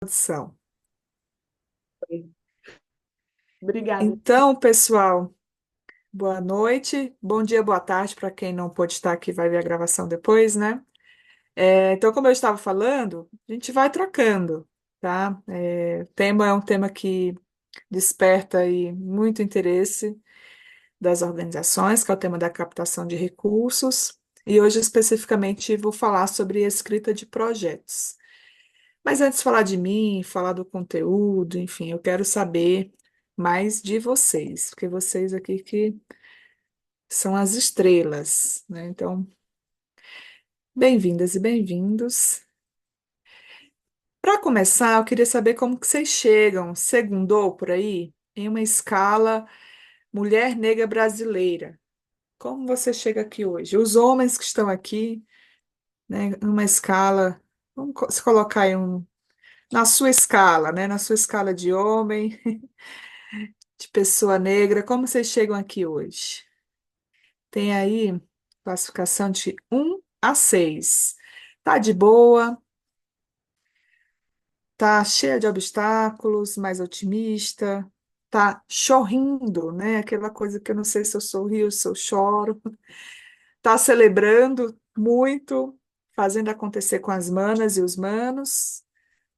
introdução. Obrigada. Então, pessoal, boa noite, bom dia, boa tarde para quem não pôde estar aqui, vai ver a gravação depois, né? Então, como eu estava falando, a gente vai trocando, tá? O tema é um tema que desperta aí muito interesse das organizações, que é o tema da captação de recursos, e hoje especificamente vou falar sobre escrita de projetos. Mas antes de falar de mim, falar do conteúdo, enfim, eu quero saber mais de vocês, porque vocês aqui que são as estrelas, né? Então, bem-vindas e bem-vindos. Para começar, eu queria saber como que vocês chegam, segundou por aí, em uma escala mulher negra brasileira. Como você chega aqui hoje? Os homens que estão aqui, né, numa escala, se colocar aí na sua escala, né, na sua escala de homem, de pessoa negra, como vocês chegam aqui hoje? Tem aí classificação de 1 a 6. Tá de boa, tá cheia de obstáculos, mais otimista, tá sorrindo, né? Aquela coisa que eu não sei se eu sorrio, se eu choro. Tá celebrando muito, fazendo acontecer com as manas e os manos,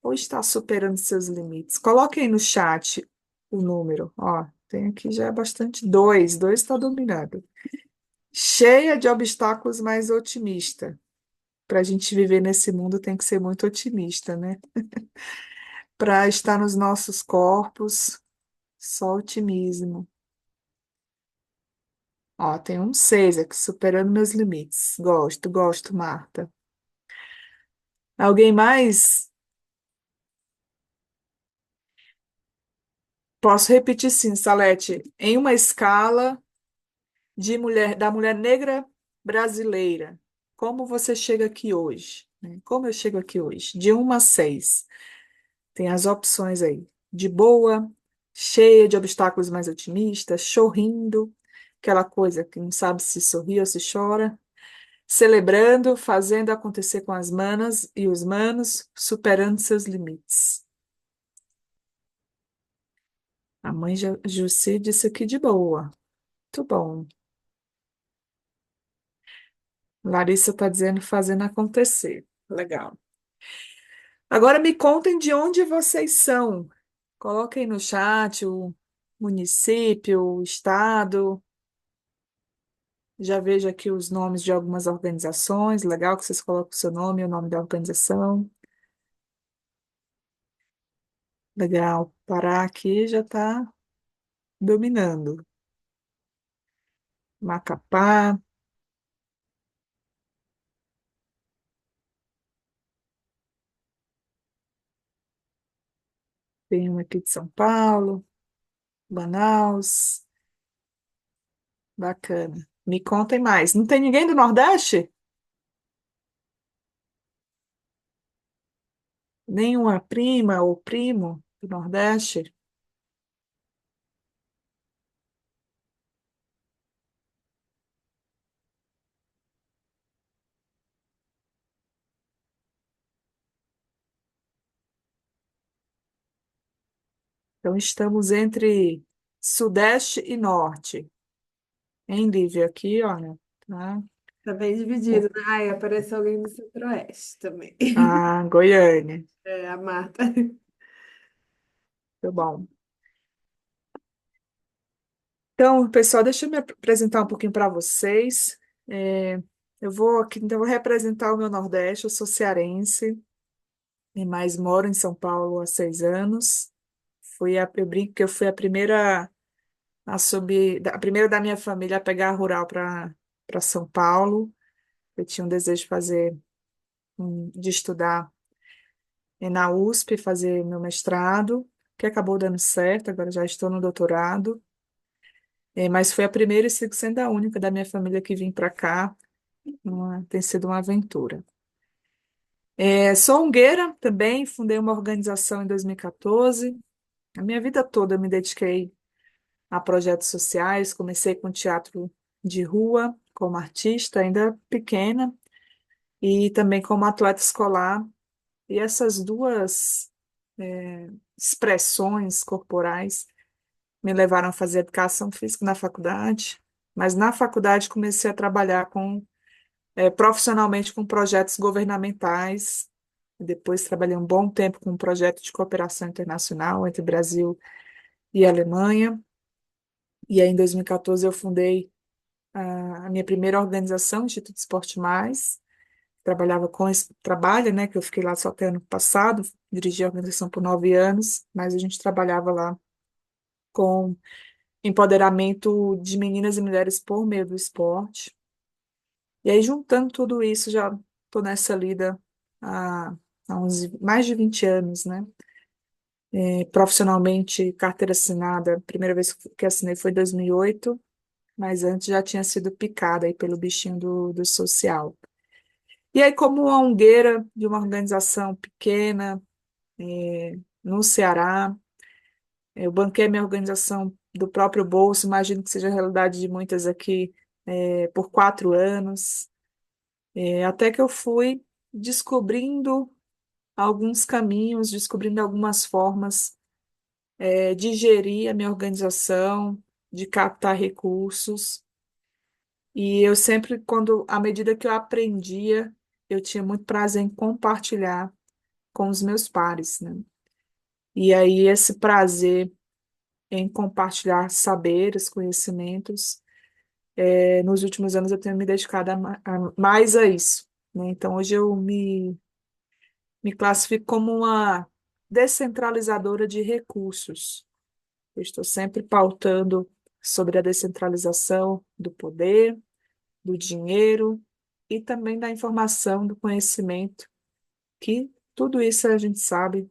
ou está superando seus limites? Coloquem aí no chat o número, ó. Tem aqui já bastante. Dois está dominando. Cheia de obstáculos, mas otimista. Para a gente viver nesse mundo tem que ser muito otimista, né? Para estar nos nossos corpos, só otimismo. Ó, tem um 6 aqui, superando meus limites. Gosto, gosto, Marta. Alguém mais? Posso repetir sim, Salete. Em uma escala de mulher, da mulher negra brasileira, como você chega aqui hoje? Né? Como eu chego aqui hoje? De 1 a 6. Tem as opções aí. De boa, cheia de obstáculos, mais otimista, sorrindo, aquela coisa que não sabe se sorri ou se chora, celebrando, fazendo acontecer com as manas e os manos, superando seus limites. A mãe Jussi disse aqui de boa. Muito bom. Larissa está dizendo fazendo acontecer. Legal. Agora me contem de onde vocês são. Coloquem no chat o município, o estado. Já vejo aqui os nomes de algumas organizações. Legal que vocês colocam o seu nome e o nome da organização. Legal. Pará aqui já está dominando. Macapá, tem um aqui de São Paulo, Manaus. Bacana. Me contem mais. Não tem ninguém do Nordeste? Nenhuma prima ou primo do Nordeste? Então estamos entre Sudeste e Norte. Em Lívia aqui, olha, tá? Tá bem dividido, né? Ai, apareceu alguém do Centro-Oeste também. Ah, Goiânia. É, a Marta. Tá bom. Então, pessoal, deixa eu me apresentar um pouquinho para vocês. É, eu vou aqui, então, vou representar o meu Nordeste. Eu sou cearense, mas moro em São Paulo há 6 anos. Eu brinco que eu fui a primeira a subir, a primeira da minha família a pegar a rural para São Paulo. Eu tinha um desejo de fazer, de estudar na USP, fazer meu mestrado, que acabou dando certo. Agora já estou no doutorado. Mas foi a primeira e sigo sendo a única da minha família que vim para cá. Tem sido uma aventura. Sou ungueira também, fundei uma organização em 2014. A minha vida toda eu me dediquei a projetos sociais, comecei com teatro de rua, como artista, ainda pequena, e também como atleta escolar. E essas duas expressões corporais me levaram a fazer educação física na faculdade, mas na faculdade comecei a trabalhar profissionalmente com projetos governamentais. Depois trabalhei um bom tempo com um projeto de cooperação internacional entre Brasil e Alemanha. E aí, em 2014, eu fundei a minha primeira organização, Instituto Esporte Mais. Trabalhava com esse trabalho, né, que eu fiquei lá só até ano passado, dirigi a organização por 9 anos, mas a gente trabalhava lá com empoderamento de meninas e mulheres por meio do esporte. E aí, juntando tudo isso, já estou nessa lida há, há uns mais de 20 anos, né? Profissionalmente, carteira assinada, a primeira vez que assinei foi em 2008, mas antes já tinha sido picada aí pelo bichinho do social. E aí, como uma ungueira de uma organização pequena, no Ceará, eu banquei minha organização do próprio bolso, imagino que seja a realidade de muitas aqui, por 4 anos. Até que eu fui descobrindo alguns caminhos, descobrindo algumas formas, de gerir a minha organização, de captar recursos. E eu sempre, à medida que eu aprendia, eu tinha muito prazer em compartilhar com os meus pares, né? E aí esse prazer em compartilhar saberes, conhecimentos, nos últimos anos eu tenho me dedicado mais a isso, né? Então hoje eu me classifico como uma descentralizadora de recursos. Eu estou sempre pautando sobre a descentralização do poder, do dinheiro e também da informação, do conhecimento, que tudo isso a gente sabe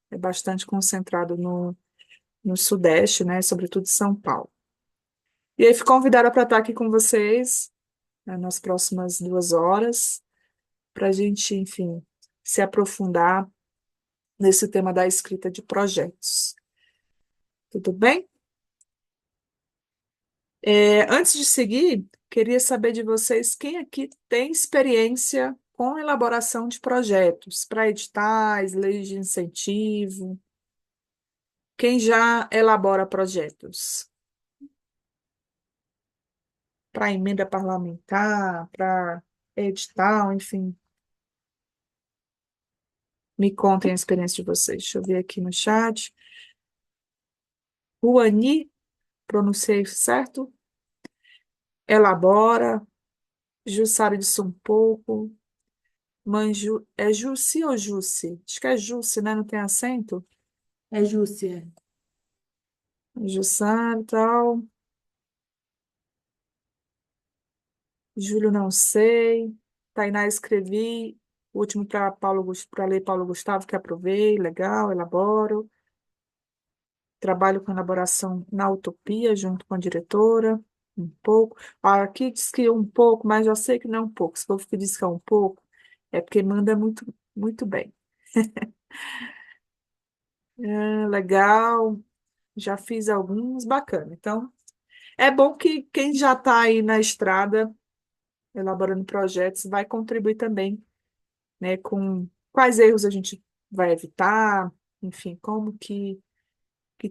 é bastante concentrado no Sudeste, né? Sobretudo em São Paulo. E aí fui convidada para estar aqui com vocês, né, nas próximas 2 horas, para a gente, enfim, se aprofundar nesse tema da escrita de projetos. Tudo bem? Antes de seguir, queria saber de vocês quem aqui tem experiência com elaboração de projetos para editais, leis de incentivo, quem já elabora projetos para emenda parlamentar, para edital, enfim, me contem a experiência de vocês. Deixa eu ver aqui no chat. Ruani, pronunciei certo? Elabora, Jussara disse um pouco. Manju, é Jussi ou Jussi? Acho que é Jussi, né? Não tem acento? É Júcia. Jussara e tal. Júlio, não sei. Tainá, escrevi. O último para ler Paulo Gustavo, que aprovei. Legal, elaboro. Trabalho com elaboração na Utopia, junto com a diretora. Um pouco. Aqui diz que um pouco, mas eu sei que não é um pouco. Se for que diz que é um pouco, é porque manda muito, muito bem. Legal. Já fiz alguns, bacana. Então, é bom que quem já está aí na estrada, elaborando projetos, vai contribuir também, né, com quais erros a gente vai evitar, enfim, como que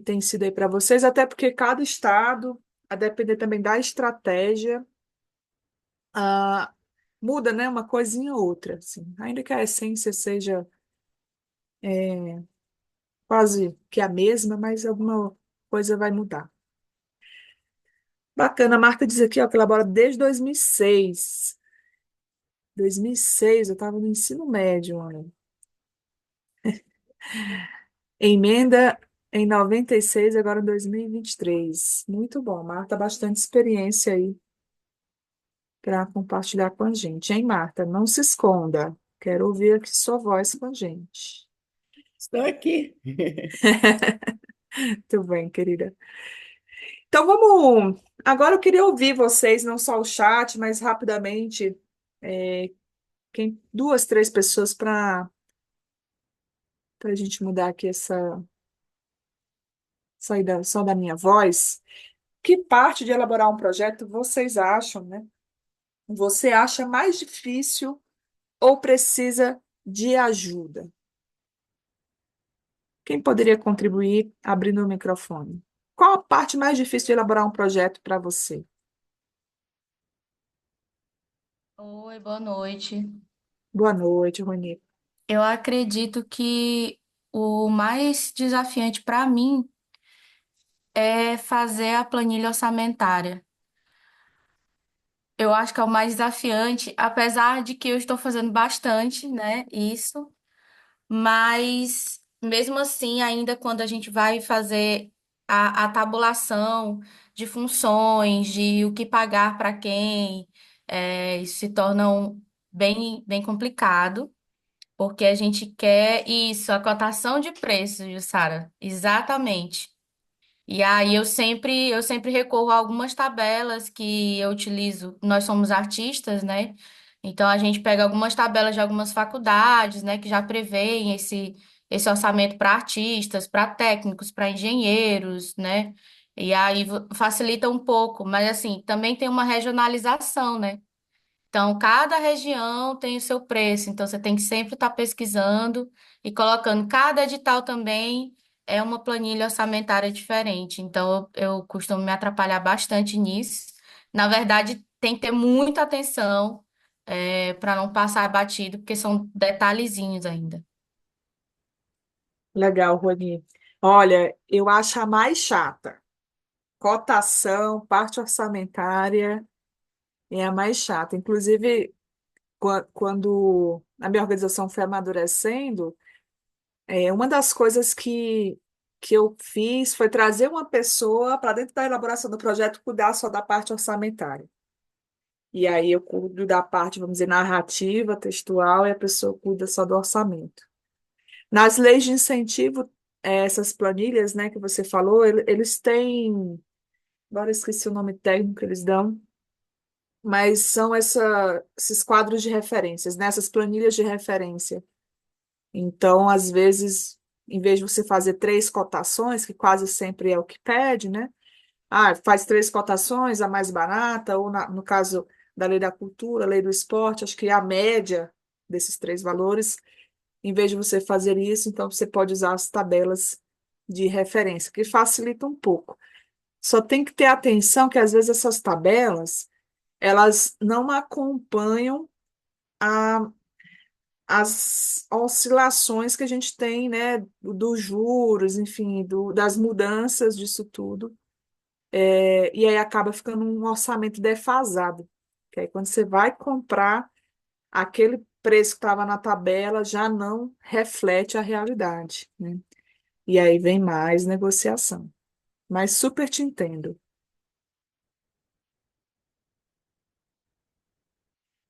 tem sido aí para vocês, até porque cada estado, a depender também da estratégia, ah, muda, né, uma coisinha ou outra, assim. Ainda que a essência seja quase que a mesma, mas alguma coisa vai mudar. Bacana, a Marta diz aqui, ó, que elabora desde 2006. 2006, eu estava no ensino médio, olha. Emenda em 96, agora em 2023. Muito bom, Marta, bastante experiência aí para compartilhar com a gente, hein, Marta? Não se esconda. Quero ouvir aqui sua voz com a gente. Estou aqui. Muito bem, querida. Então vamos. Agora eu queria ouvir vocês, não só o chat, mas rapidamente, é, duas, três pessoas para a gente mudar aqui essa saída só da minha voz. Que parte de elaborar um projeto vocês acham, né? Você acha mais difícil ou precisa de ajuda? Quem poderia contribuir abrindo o microfone? Qual a parte mais difícil de elaborar um projeto para você? Oi, boa noite. Boa noite, Rony. Eu acredito que o mais desafiante para mim é fazer a planilha orçamentária. Eu acho que é o mais desafiante, apesar de que eu estou fazendo bastante, né, isso, mas mesmo assim, ainda quando a gente vai fazer a tabulação de funções, de o que pagar para quem, isso se torna bem complicado. Porque a gente quer isso, a cotação de preços, Jussara. Exatamente. E aí eu sempre recorro a algumas tabelas que eu utilizo. Nós somos artistas, né? Então a gente pega algumas tabelas de algumas faculdades, né, que já prevêem esse orçamento para artistas, para técnicos, para engenheiros, né? E aí facilita um pouco, mas assim, também tem uma regionalização, né? Então, cada região tem o seu preço, então você tem que sempre estar pesquisando e colocando. Cada edital também é uma planilha orçamentária diferente, então eu costumo me atrapalhar bastante nisso. Na verdade, tem que ter muita atenção para não passar batido, porque são detalhezinhos ainda. Legal, Rony. Olha, eu acho a mais chata. Cotação, parte orçamentária é a mais chata. Inclusive, quando a minha organização foi amadurecendo, uma das coisas que eu fiz foi trazer uma pessoa para dentro da elaboração do projeto cuidar só da parte orçamentária. E aí eu cuido da parte, vamos dizer, narrativa, textual, e a pessoa cuida só do orçamento. Nas leis de incentivo, essas planilhas, né, que você falou, eles têm, agora eu esqueci o nome técnico que eles dão, mas são esses quadros de referências, né, essas planilhas de referência. Então, às vezes, em vez de você fazer três cotações, que quase sempre é o que pede, né? Ah, faz três cotações, a mais barata, ou no caso da lei da cultura, lei do esporte, acho que é a média desses três valores. Em vez de você fazer isso, então você pode usar as tabelas de referência, que facilita um pouco. Só tem que ter atenção que às vezes essas tabelas, elas não acompanham a as oscilações que a gente tem, né, dos juros, enfim, das mudanças disso tudo, e aí acaba ficando um orçamento defasado, que aí quando você vai comprar, aquele preço que estava na tabela já não reflete a realidade, né? E aí vem mais negociação. Mas super te entendo.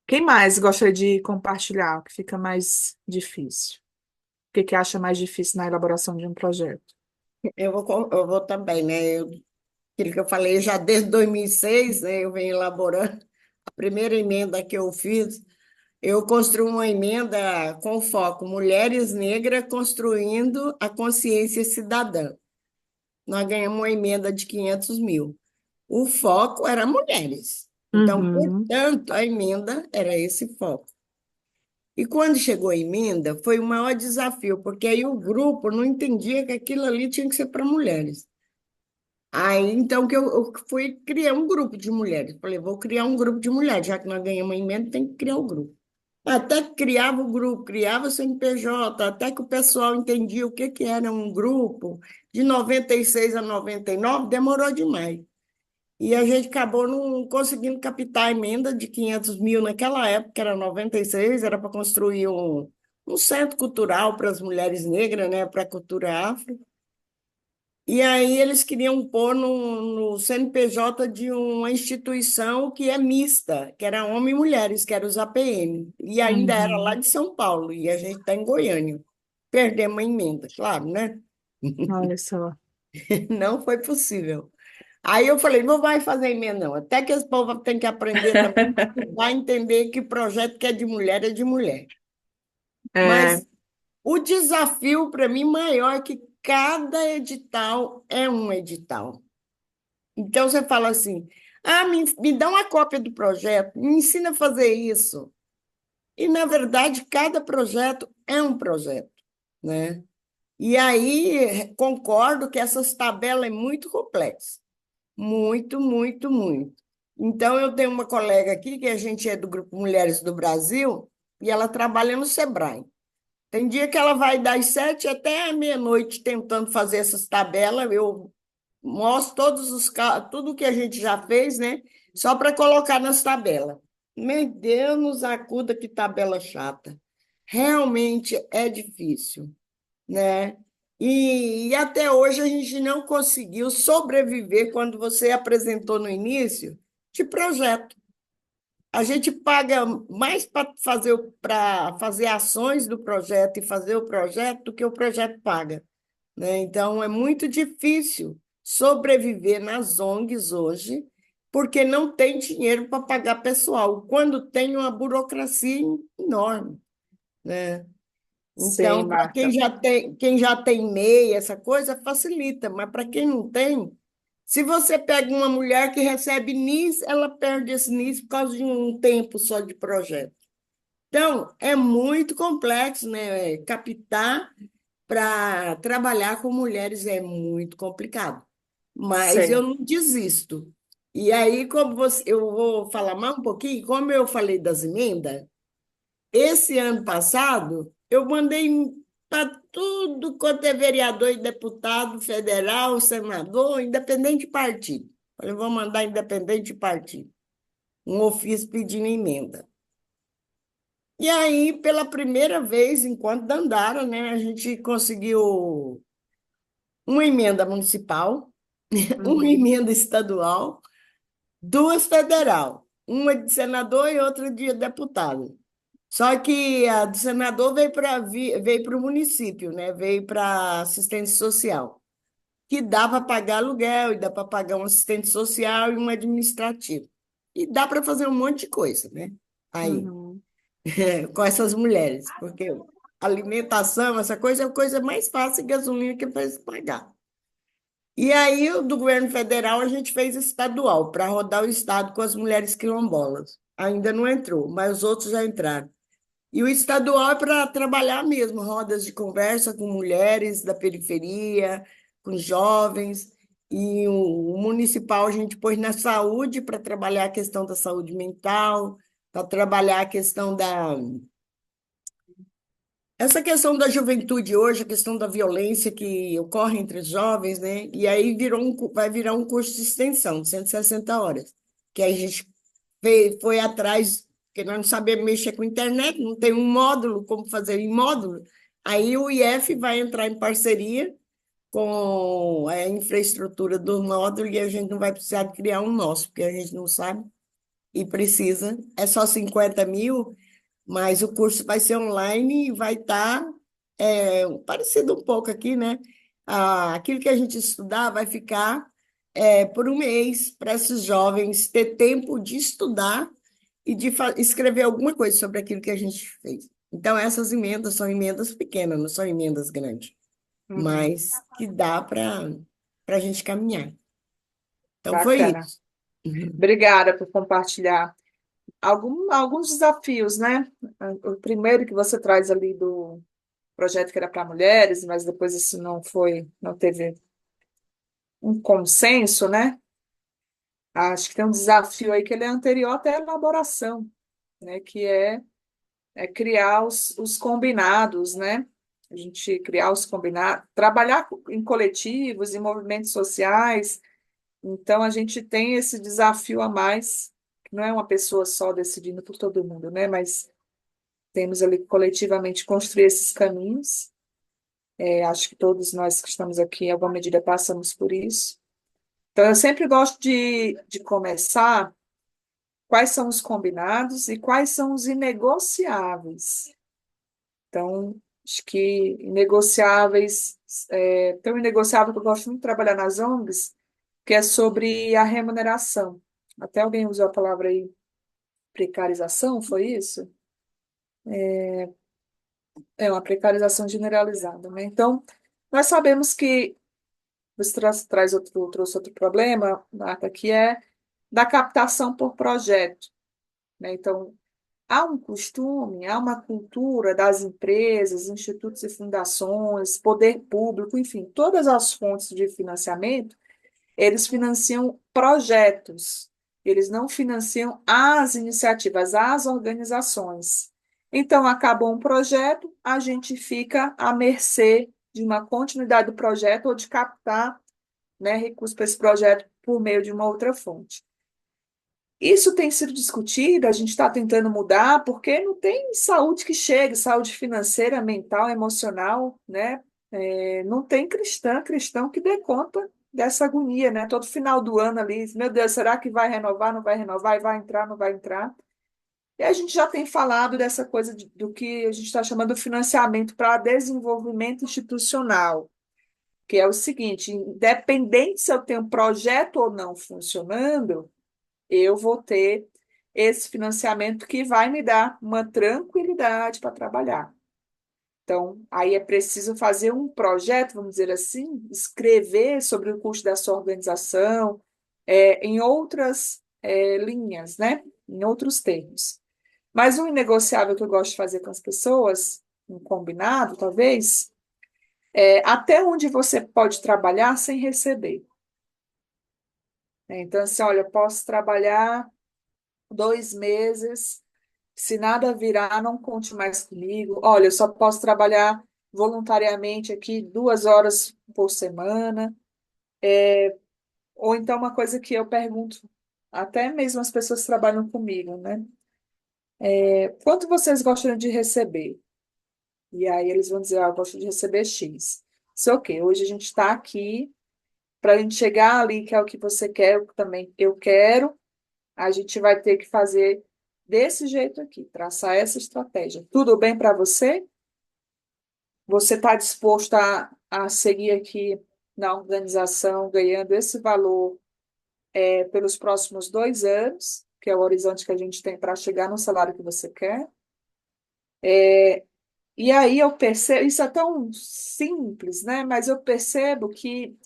Quem mais gostaria de compartilhar o que fica mais difícil? O que que acha mais difícil na elaboração de um projeto? Eu vou também, né? Aquilo que eu falei, já desde 2006, né, eu venho elaborando. A primeira emenda que eu fiz, eu construí uma emenda com foco Mulheres Negras construindo a consciência cidadã. Nós ganhamos uma emenda de 500 mil. O foco era mulheres. Então, Uhum. portanto, a emenda era esse foco. E quando chegou a emenda, foi o maior desafio, porque aí o grupo não entendia que aquilo ali tinha que ser para mulheres. Aí, então, que eu fui criar um grupo de mulheres. Falei, vou criar um grupo de mulheres, já que nós ganhamos uma emenda, tem que criar um grupo. Até que criava o grupo, criava o CNPJ, até que o pessoal entendia o que era um grupo. De 96 a 99 demorou demais. E a gente acabou não conseguindo captar a emenda de 500 mil naquela época, que era 96, era para construir um centro cultural para as mulheres negras, né, para a cultura afro. E aí eles queriam pôr no CNPJ de uma instituição que é mista, que era homem e mulheres, que era os APM. E ainda era lá Uhum. de São Paulo, e a gente está em Goiânia. Perdemos a emenda, claro, né? Olha só. Não foi possível. Aí eu falei, não vai fazer emenda, não. Até que esse povo tem que aprender também, vai entender que projeto que é de mulher é de mulher. É, Mas o desafio para mim maior é que cada edital é um edital. Então você fala assim: me dá uma cópia do projeto, me ensina a fazer isso. E, na verdade, cada projeto é um projeto, né? E aí, concordo que essas tabelas é muito complexas. Muito, muito, muito. Então, eu tenho uma colega aqui, que a gente é do Grupo Mulheres do Brasil, e ela trabalha no Sebrae. Tem dia que ela vai das 7 até a meia-noite tentando fazer essas tabelas. Eu mostro tudo que a gente já fez, né? Só para colocar nas tabelas. Meu Deus, nos acuda, que tabela chata. Realmente é difícil, né? E até hoje a gente não conseguiu sobreviver quando você apresentou no início de projeto. A gente paga mais para fazer ações do projeto e fazer o projeto do que o projeto paga, né? Então é muito difícil sobreviver nas ONGs hoje, porque não tem dinheiro para pagar pessoal, quando tem uma burocracia enorme, né? Sim, Então, para Marta. quem já tem MEI, essa coisa facilita, mas para quem não tem, se você pega uma mulher que recebe NIS, ela perde esse NIS por causa de um tempo só de projeto. Então, é muito complexo, né? Captar para trabalhar com mulheres é muito complicado, mas eu Sim. não desisto. E aí, eu vou falar mais um pouquinho, como eu falei das emendas, esse ano passado, eu mandei para tudo quanto é vereador e deputado federal, senador, independente de partido. Falei, vou mandar independente de partido. Um ofício pedindo emenda. E aí, pela primeira vez, enquanto Dandara, né, a gente conseguiu uma emenda municipal, uma Uhum. emenda estadual, duas federal, uma de senador e outra de deputado. Só que a do senador veio para o município, né? Veio para assistência social, que dá para pagar aluguel, e dá para pagar um assistente social e um administrativo. E dá para fazer um monte de coisa, né? Aí, Uhum. com essas mulheres, porque alimentação, essa coisa é a coisa mais fácil e gasolina que para pagar. E aí, o do governo federal, a gente fez estadual, para rodar o estado com as mulheres quilombolas. Ainda não entrou, mas os outros já entraram. E o estadual é para trabalhar mesmo, rodas de conversa com mulheres da periferia, com jovens. E o municipal a gente pôs na saúde para trabalhar a questão da saúde mental, para trabalhar a questão essa questão da juventude hoje, a questão da violência que ocorre entre os jovens, né? E aí vai virar um curso de extensão, de 160 horas, que aí a gente foi atrás, porque nós não sabemos mexer com internet, não tem um módulo, como fazer em módulo. Aí o IF vai entrar em parceria com a infraestrutura do módulo e a gente não vai precisar de criar um nosso, porque a gente não sabe e precisa. É só 50 mil, mas o curso vai ser online e vai estar parecido um pouco aqui, né? Aquilo que a gente estudar vai ficar por um mês para esses jovens ter tempo de estudar e de escrever alguma coisa sobre aquilo que a gente fez. Então, essas emendas são emendas pequenas, não são emendas grandes, Uhum. mas que dá para a gente caminhar. Então, foi Bacana. isso. Obrigada por compartilhar. Alguns desafios, né? O primeiro que você traz ali do projeto que era para mulheres, mas depois isso não teve um consenso, né? Acho que tem um desafio aí que ele é anterior até à elaboração, né? É criar os combinados, né? A gente criar os combinados, trabalhar em coletivos, em movimentos sociais. Então, a gente tem esse desafio a mais, que não é uma pessoa só decidindo por todo mundo, né? Mas temos ali coletivamente construir esses caminhos. Acho que todos nós que estamos aqui, em alguma medida, passamos por isso. Então, eu sempre gosto de começar quais são os combinados e quais são os inegociáveis. Então, acho que inegociáveis, tem um inegociável que eu gosto muito de trabalhar nas ONGs, que é sobre a remuneração. Até alguém usou a palavra aí, precarização, foi isso? É uma precarização generalizada, né? Então, nós sabemos que você trouxe outro problema, Marta, que é da captação por projeto, né? Então, há um costume, há uma cultura das empresas, institutos e fundações, poder público, enfim, todas as fontes de financiamento, eles financiam projetos, eles não financiam as iniciativas, as organizações. Então, acabou um projeto, a gente fica à mercê de uma continuidade do projeto ou de captar, né, recursos para esse projeto por meio de uma outra fonte. Isso tem sido discutido, a gente está tentando mudar, porque não tem saúde que chegue, saúde financeira, mental, emocional, né? Não tem cristão que dê conta dessa agonia, né? Todo final do ano ali, meu Deus, será que vai renovar, não vai renovar, vai entrar, não vai entrar? E a gente já tem falado dessa coisa do que a gente está chamando de financiamento para desenvolvimento institucional, que é o seguinte, independente se eu tenho um projeto ou não funcionando, eu vou ter esse financiamento que vai me dar uma tranquilidade para trabalhar. Então, aí é preciso fazer um projeto, vamos dizer assim, escrever sobre o custo da sua organização, em outras, linhas, né? Em outros termos. Mas um negociável que eu gosto de fazer com as pessoas, um combinado, talvez, é até onde você pode trabalhar sem receber, né? Então, assim, olha, eu posso trabalhar 2 meses. Se nada virar, não conte mais comigo. Olha, eu só posso trabalhar voluntariamente aqui 2 horas por semana. Ou então, uma coisa que eu pergunto, até mesmo as pessoas que trabalham comigo, né? Quanto vocês gostam de receber? E aí eles vão dizer, eu gosto de receber X. Isso é ok. Hoje a gente está aqui para a gente chegar ali, que é o que você quer, eu também eu quero. A gente vai ter que fazer desse jeito aqui, traçar essa estratégia. Tudo bem para você? Você está disposto a seguir aqui na organização, ganhando esse valor pelos próximos 2 anos, que é o horizonte que a gente tem para chegar no salário que você quer? E aí eu percebo, isso é tão simples, né? Mas eu percebo que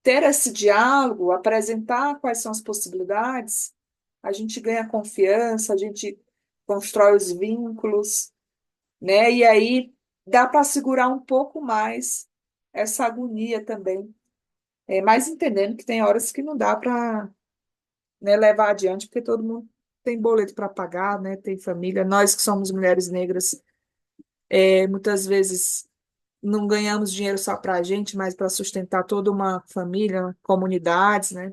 ter esse diálogo, apresentar quais são as possibilidades, a gente ganha confiança, a gente constrói os vínculos, né? E aí dá para segurar um pouco mais essa agonia também. Mas entendendo que tem horas que não dá para, né, levar adiante, porque todo mundo tem boleto para pagar, né? Tem família. Nós que somos mulheres negras, muitas vezes não ganhamos dinheiro só para a gente, mas para sustentar toda uma família, comunidades, né?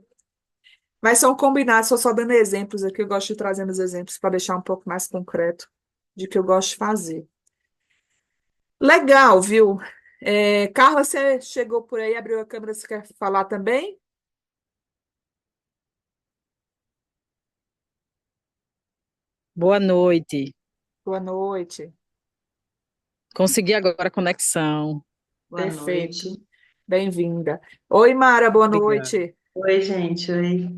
Mas são combinados, estou só dando exemplos aqui, eu gosto de trazer os exemplos para deixar um pouco mais concreto de que eu gosto de fazer. Legal, viu? Carla, você chegou por aí, abriu a câmera, você quer falar também? Boa noite. Boa noite. Consegui agora a conexão. Boa Perfeito. noite. Bem-vinda. Oi, Mara, boa Obrigado. noite. Oi, gente. Oi.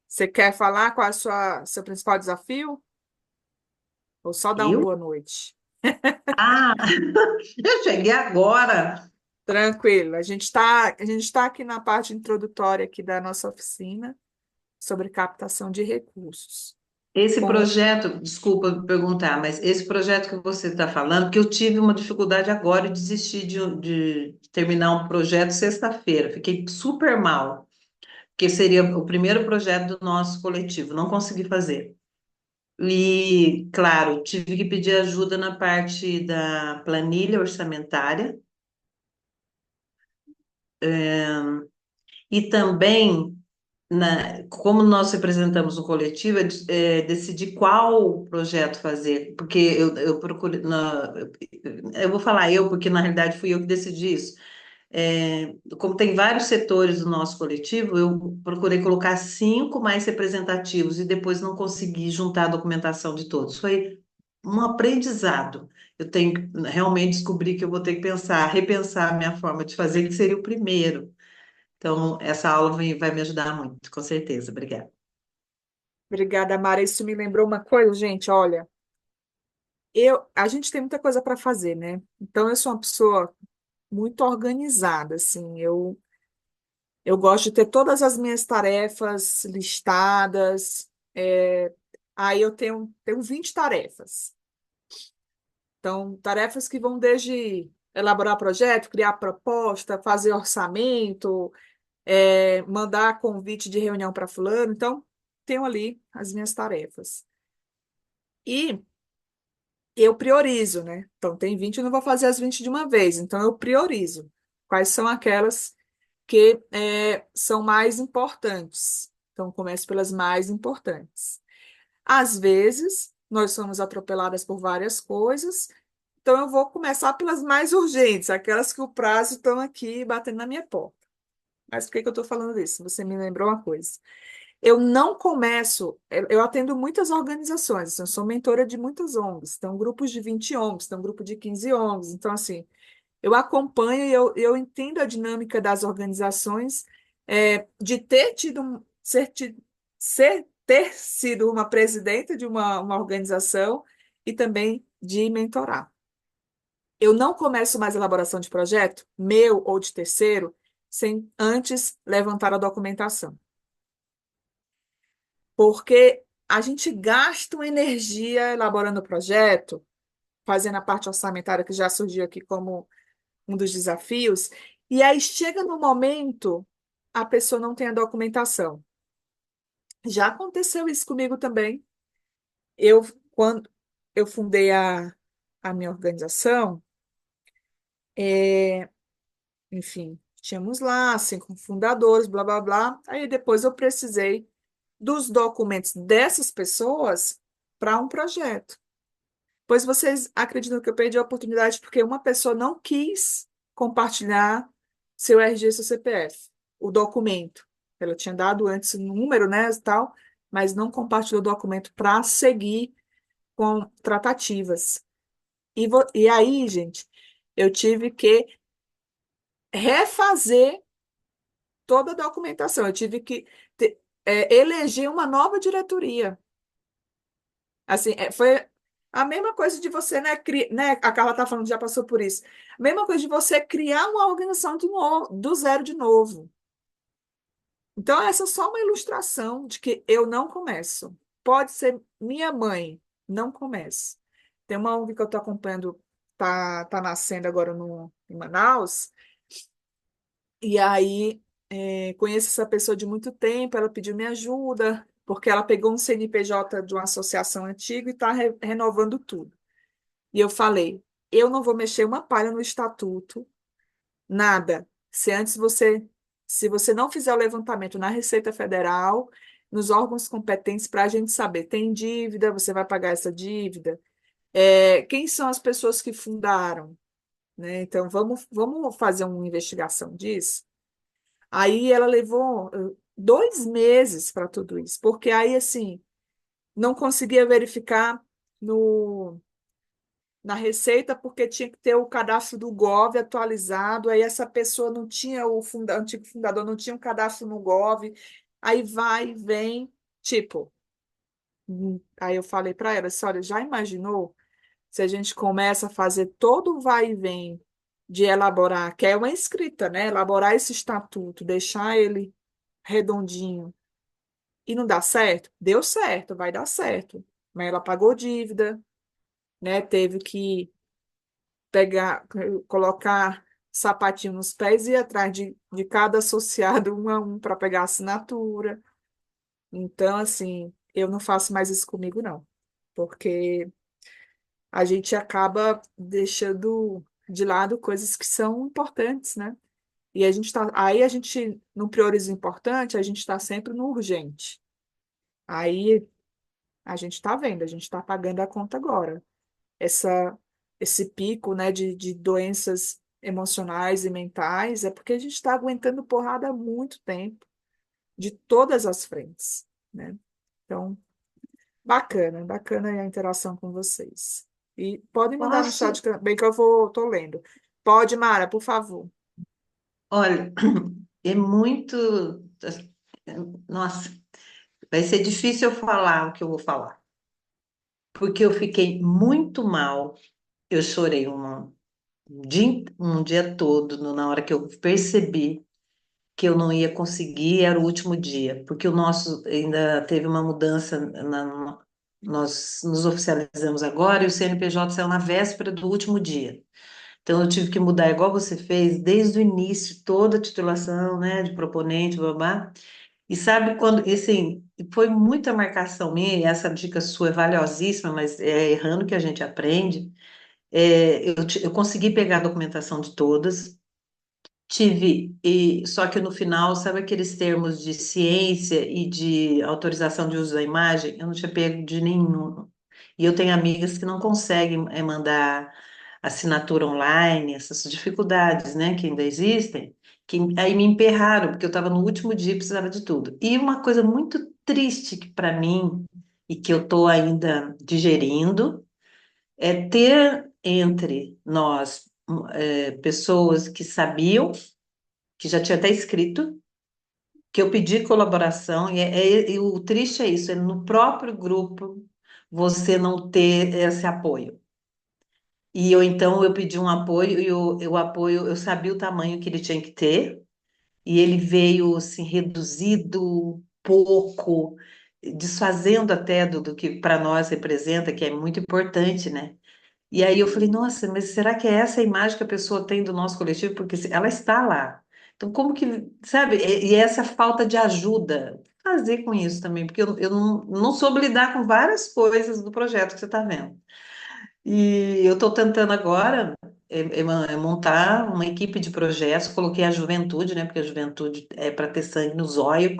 Você quer falar qual é seu principal desafio? Ou só dar uma Eu? boa noite? Ah, eu cheguei agora. Tranquilo. A gente tá aqui na parte introdutória aqui da nossa oficina sobre captação de recursos. Esse Com projeto, desculpa perguntar, mas esse projeto que você está falando, que eu tive uma dificuldade agora e desisti de terminar um projeto sexta-feira. Fiquei super mal, porque seria o primeiro projeto do nosso coletivo. Não consegui fazer. E, claro, tive que pedir ajuda na parte da planilha orçamentária. E também, como nós representamos um coletivo, decidir qual projeto fazer, porque eu procurei, eu vou falar eu, porque na realidade fui eu que decidi isso. Como tem vários setores do nosso coletivo, eu procurei colocar 5 mais representativos e depois não consegui juntar a documentação de todos. Foi um aprendizado. Eu tenho que realmente descobrir que eu vou ter que repensar a minha forma de fazer, que seria o primeiro. Então, essa aula vai me ajudar muito, com certeza. Obrigada. Obrigada, Mara. Isso me lembrou uma coisa, gente. Olha, a gente tem muita coisa para fazer, né? Então, eu sou uma pessoa muito organizada, assim. Eu gosto de ter todas as minhas tarefas listadas. Aí eu tenho 20 tarefas. Então, tarefas que vão desde elaborar projeto, criar proposta, fazer orçamento, mandar convite de reunião para fulano. Então, tenho ali as minhas tarefas. E eu priorizo, né? Então, tem 20, eu não vou fazer as 20 de uma vez. Então, eu priorizo. Quais são aquelas que são mais importantes? Então, começo pelas mais importantes. Às vezes, nós somos atropeladas por várias coisas, então eu vou começar pelas mais urgentes, aquelas que o prazo estão aqui batendo na minha porta. Mas por que que eu estou falando isso? Você me lembrou uma coisa. Eu não começo, eu atendo muitas organizações, eu sou mentora de muitas ONGs, então grupos de 20 ONGs, então grupo de 15 ONGs, então assim, eu acompanho e eu entendo a dinâmica das organizações, de ter tido, ter sido uma presidenta de uma organização e também de mentorar. Eu não começo mais elaboração de projeto, meu ou de terceiro, sem antes levantar a documentação. Porque a gente gasta uma energia elaborando o projeto, fazendo a parte orçamentária que já surgiu aqui como um dos desafios, e aí chega no momento, a pessoa não tem a documentação. Já aconteceu isso comigo também. Eu, quando eu fundei a minha organização, enfim, tínhamos lá 5 fundadores, blá, blá, blá. Aí depois eu precisei dos documentos dessas pessoas para um projeto. Pois vocês acreditam que eu perdi a oportunidade porque uma pessoa não quis compartilhar seu RG e seu CPF, o documento. Ela tinha dado antes um número, né, e tal, mas não compartilhou o documento para seguir com tratativas. E aí, gente, eu tive que refazer toda a documentação. Eu tive que eleger uma nova diretoria. Assim, foi a mesma coisa de você, né, né? A Carla tá falando, já passou por isso. A mesma coisa de você criar uma organização do zero de novo. Então, essa é só uma ilustração de que eu não começo. Pode ser minha mãe, não começo. Tem uma ONG que eu estou acompanhando, tá nascendo agora em Manaus, e aí conheço essa pessoa de muito tempo, ela pediu minha ajuda, porque ela pegou um CNPJ de uma associação antiga e está renovando tudo. E eu falei, eu não vou mexer uma palha no estatuto, nada. Se você não fizer o levantamento na Receita Federal, nos órgãos competentes para a gente saber, tem dívida, você vai pagar essa dívida. Quem são as pessoas que fundaram, né? Então, vamos fazer uma investigação disso. Aí ela levou 2 meses para tudo isso, porque aí, assim, não conseguia verificar no na Receita porque tinha que ter o cadastro do Gov atualizado, aí essa pessoa não tinha, antigo fundador não tinha um cadastro no Gov, aí vai, vem, tipo, aí eu falei para ela, assim, olha, já imaginou se a gente começa a fazer todo o vai e vem de elaborar, que é uma escrita, né? Elaborar esse estatuto, deixar ele redondinho e não dá certo? Deu certo, vai dar certo. Mas ela pagou dívida, né? Teve que pegar, colocar sapatinho nos pés e ir atrás de cada associado um a um para pegar a assinatura. Então, assim, eu não faço mais isso comigo, não, porque a gente acaba deixando de lado coisas que são importantes, né? E aí a gente não prioriza o importante, a gente está sempre no urgente. Aí a gente está vendo, a gente está pagando a conta agora. essa, esse pico, né, de doenças emocionais e mentais, é porque a gente está aguentando porrada há muito tempo, de todas as frentes, né? Então, bacana, bacana a interação com vocês. E podem mandar no chat Posso? também que tô lendo. Pode, Mara, por favor. Olha, é muito. Nossa, vai ser difícil eu falar o que eu vou falar, porque eu fiquei muito mal. Eu chorei um dia todo na hora que eu percebi que eu não ia conseguir, era o último dia, porque o nosso ainda teve uma mudança Nós nos oficializamos agora e o CNPJ saiu na véspera do último dia. Então, eu tive que mudar, igual você fez, desde o início, toda a titulação, né, de proponente, babá. E sabe quando, e assim, foi muita marcação minha, e essa dica sua é valiosíssima, mas é errando que a gente aprende. Eu consegui pegar a documentação de todas, tive, e só que no final, sabe aqueles termos de ciência e de autorização de uso da imagem? Eu não tinha pego de nenhum. E eu tenho amigas que não conseguem mandar assinatura online, essas dificuldades, né, que ainda existem, que aí me emperraram, porque eu estava no último dia e precisava de tudo. E uma coisa muito triste que para mim, e que eu estou ainda digerindo, é ter entre nós pessoas que sabiam, que já tinha até escrito, que eu pedi colaboração, e o triste é isso, é no próprio grupo você não ter esse apoio. E eu então eu pedi um apoio e o apoio eu sabia o tamanho que ele tinha que ter e ele veio assim reduzido, pouco, desfazendo até do que para nós representa, que é muito importante, né? E aí eu falei, nossa, mas será que é essa a imagem que a pessoa tem do nosso coletivo? Porque ela está lá. Então, como que, sabe? E essa falta de ajuda, o que fazer com isso também, porque eu não soube lidar com várias coisas do projeto que você está vendo. E eu estou tentando agora montar uma equipe de projetos, coloquei a juventude, né? Porque a juventude é para ter sangue no zóio,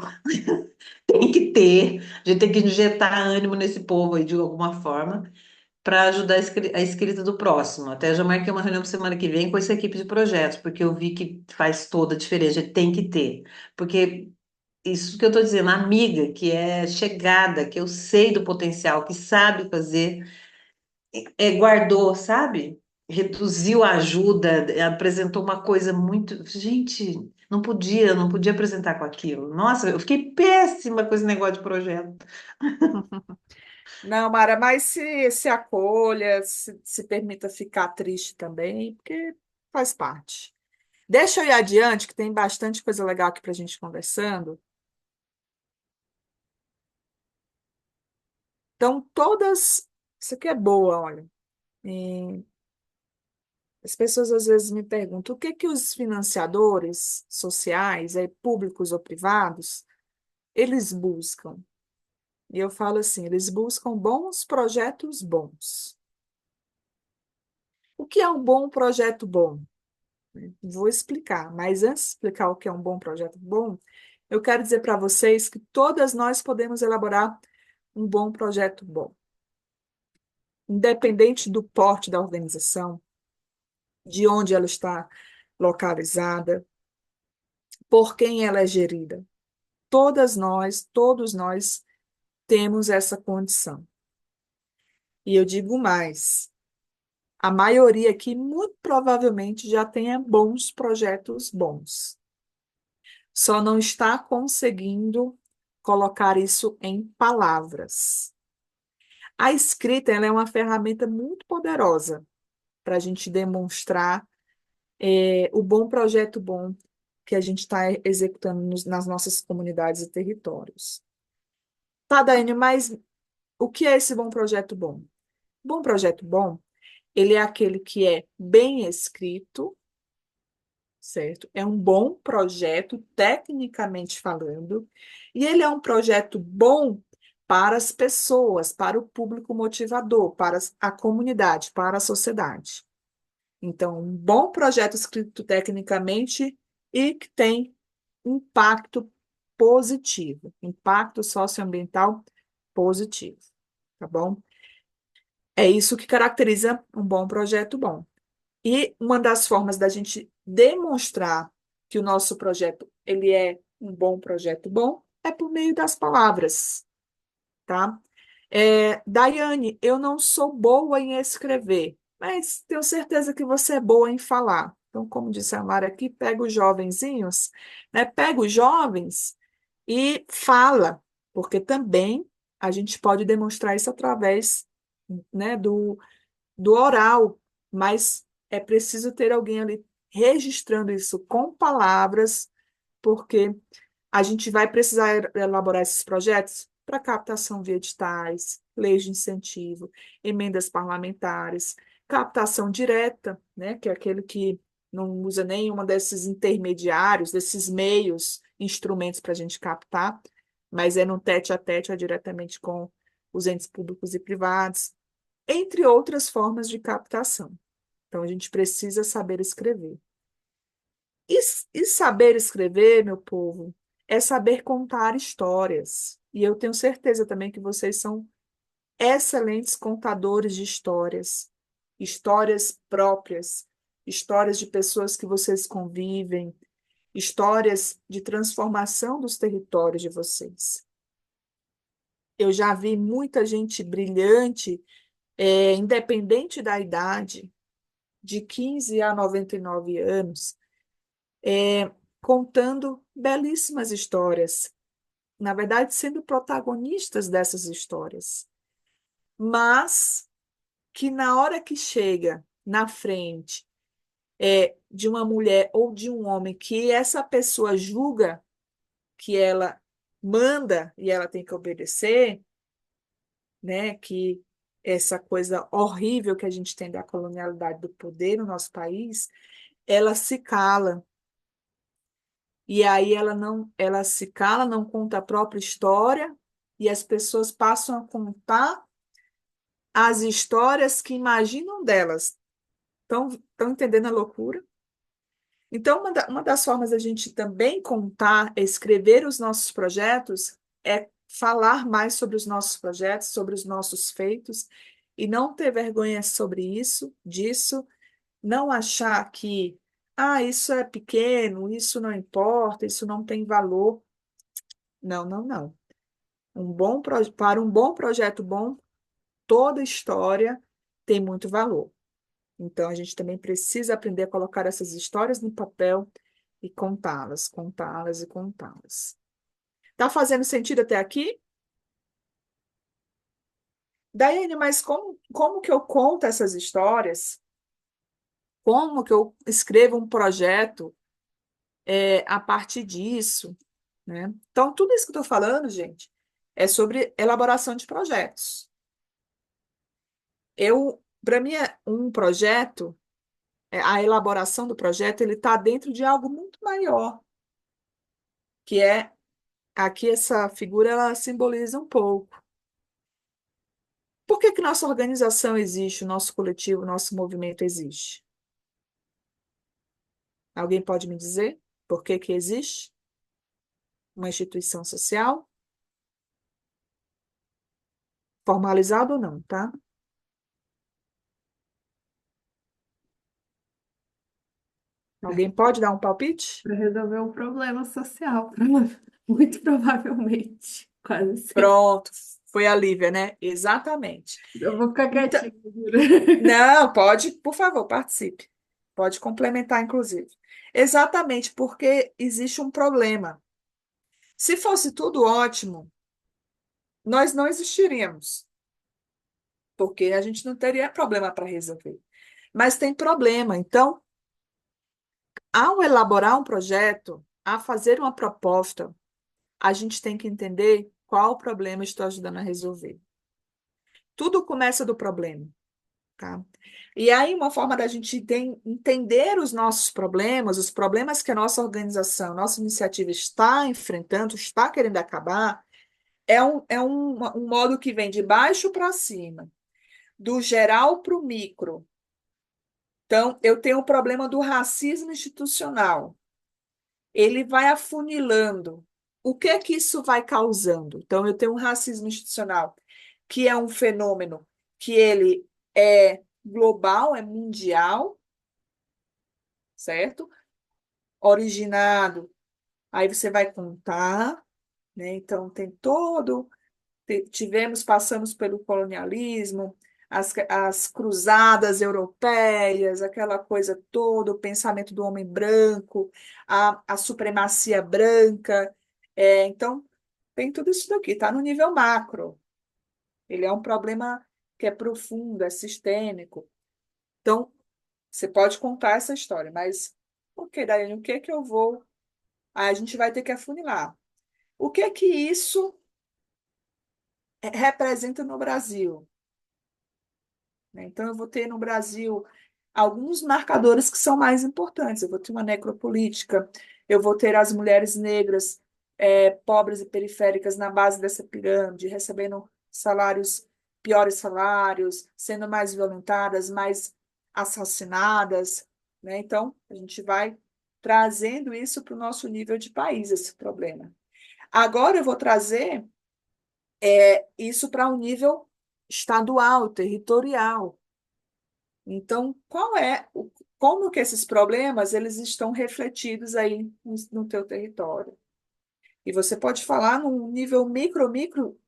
tem que ter, a gente tem que injetar ânimo nesse povo aí de alguma forma para ajudar a escrita do próximo. Até já marquei uma reunião para semana que vem com essa equipe de projetos, porque eu vi que faz toda a diferença, a gente tem que ter. Porque isso que eu estou dizendo, a amiga que é chegada, que eu sei do potencial, que sabe fazer, guardou, sabe? Reduziu a ajuda, apresentou uma coisa muito. Gente, não podia apresentar com aquilo. Nossa, eu fiquei péssima com esse negócio de projeto. Não, Mara, mas se acolha, se permita ficar triste também, porque faz parte. Deixa eu ir adiante, que tem bastante coisa legal aqui para a gente conversando. Então, todas. Isso aqui é boa, olha. É, as pessoas às vezes me perguntam o que que os financiadores sociais, públicos ou privados, eles buscam. E eu falo assim, eles buscam bons projetos bons. O que é um bom projeto bom? Vou explicar, mas antes de explicar o que é um bom projeto bom, eu quero dizer para vocês que todas nós podemos elaborar um bom projeto bom, independente do porte da organização, de onde ela está localizada, por quem ela é gerida. Todos nós temos essa condição. E eu digo mais, a maioria aqui muito provavelmente já tenha bons projetos bons. Só não está conseguindo colocar isso em palavras. A escrita, ela é uma ferramenta muito poderosa para a gente demonstrar o bom projeto bom que a gente está executando nas nossas comunidades e territórios. Tá, Daiane, mas o que é esse bom projeto bom? Bom projeto bom, ele é aquele que é bem escrito, certo? É um bom projeto, tecnicamente falando, e ele é um projeto bom para as pessoas, para o público motivador, para a comunidade, para a sociedade. Então, um bom projeto escrito tecnicamente e que tem impacto positivo, impacto socioambiental positivo, tá bom? É isso que caracteriza um bom projeto bom. E uma das formas da gente demonstrar que o nosso projeto ele é um bom projeto bom é por meio das palavras, tá? Daiane, eu não sou boa em escrever, mas tenho certeza que você é boa em falar. Então, como disse a Mara aqui, pega os jovenzinhos, né? Pega os jovens e fala, porque também a gente pode demonstrar isso através, né, do oral, mas é preciso ter alguém ali registrando isso com palavras, porque a gente vai precisar elaborar esses projetos para captação via editais, leis de incentivo, emendas parlamentares, captação direta, né, que é aquele que não usa nenhuma desses intermediários, desses meios, instrumentos para a gente captar, mas é no tete a tete, é diretamente com os entes públicos e privados, entre outras formas de captação. Então, a gente precisa saber escrever. E saber escrever, meu povo, é saber contar histórias. E eu tenho certeza também que vocês são excelentes contadores de histórias, histórias próprias, histórias de pessoas que vocês convivem, histórias de transformação dos territórios de vocês. Eu já vi muita gente brilhante, independente da idade, de 15 a 99 anos, contando belíssimas histórias, na verdade, sendo protagonistas dessas histórias, mas que na hora que chega na frente de uma mulher ou de um homem que essa pessoa julga que ela manda e ela tem que obedecer, né, que essa coisa horrível que a gente tem da colonialidade do poder no nosso país, ela se cala. E aí ela se cala, não conta a própria história, e as pessoas passam a contar as histórias que imaginam delas. Estão entendendo a loucura? Então, uma das formas da gente também contar, escrever os nossos projetos, é falar mais sobre os nossos projetos, sobre os nossos feitos, e não ter vergonha sobre disso, não achar que, isso é pequeno, isso não importa, isso não tem valor. Não, não, não. Para um bom projeto bom, toda história tem muito valor. Então, a gente também precisa aprender a colocar essas histórias no papel e contá-las, contá-las e contá-las. Tá fazendo sentido até aqui? Daiane, mas como que eu conto essas histórias? Como que eu escrevo um projeto a partir disso, né? Então, tudo isso que eu estou falando, gente, é sobre elaboração de projetos. Para mim, um projeto, a elaboração do projeto, ele está dentro de algo muito maior, que é, aqui essa figura, ela simboliza um pouco. Por que que nossa organização existe, o nosso coletivo, o nosso movimento existe? Alguém pode me dizer por que que existe uma instituição social? Formalizada ou não, tá? Alguém pode dar um palpite? Para resolver um problema social, muito provavelmente, quase sempre. Pronto, foi a Lívia, né? Exatamente. Eu vou ficar Então, quietinha, juro. não, pode, por favor, participe. Pode complementar, inclusive. Exatamente, porque existe um problema. Se fosse tudo ótimo, nós não existiríamos, porque a gente não teria problema para resolver. Mas tem problema. Então, ao elaborar um projeto, a fazer uma proposta, a gente tem que entender qual o problema eu estou ajudando a resolver. Tudo começa do problema, tá? E aí, uma forma da gente entender os nossos problemas, os problemas que a nossa organização, nossa iniciativa está enfrentando, está querendo acabar, um modo que vem de baixo para cima, do geral para o micro. Então, eu tenho o problema do racismo institucional. Ele vai afunilando. O que é que isso vai causando? Então, eu tenho um racismo institucional, que é um fenômeno que ele é global, é mundial, certo? Originado. Aí você vai contar, né? Então, tem todo. Passamos pelo colonialismo, as cruzadas europeias, aquela coisa toda, o pensamento do homem branco, a supremacia branca. Então, tem tudo isso daqui, está no nível macro. Ele é um problema que é profundo, é sistêmico. Então, você pode contar essa história, mas, ok, Daiane, o que é que eu vou. Aí a gente vai ter que afunilar. O que é que isso representa no Brasil, né? Então, eu vou ter no Brasil alguns marcadores que são mais importantes. Eu vou ter uma necropolítica, eu vou ter as mulheres negras, pobres e periféricas na base dessa pirâmide, recebendo salários, piores salários, sendo mais violentadas, mais assassinadas, né? Então, a gente vai trazendo isso para o nosso nível de país, esse problema. Agora eu vou trazer isso para um nível estadual, territorial. Então, como que esses problemas eles estão refletidos aí no teu território? E você pode falar num nível micro,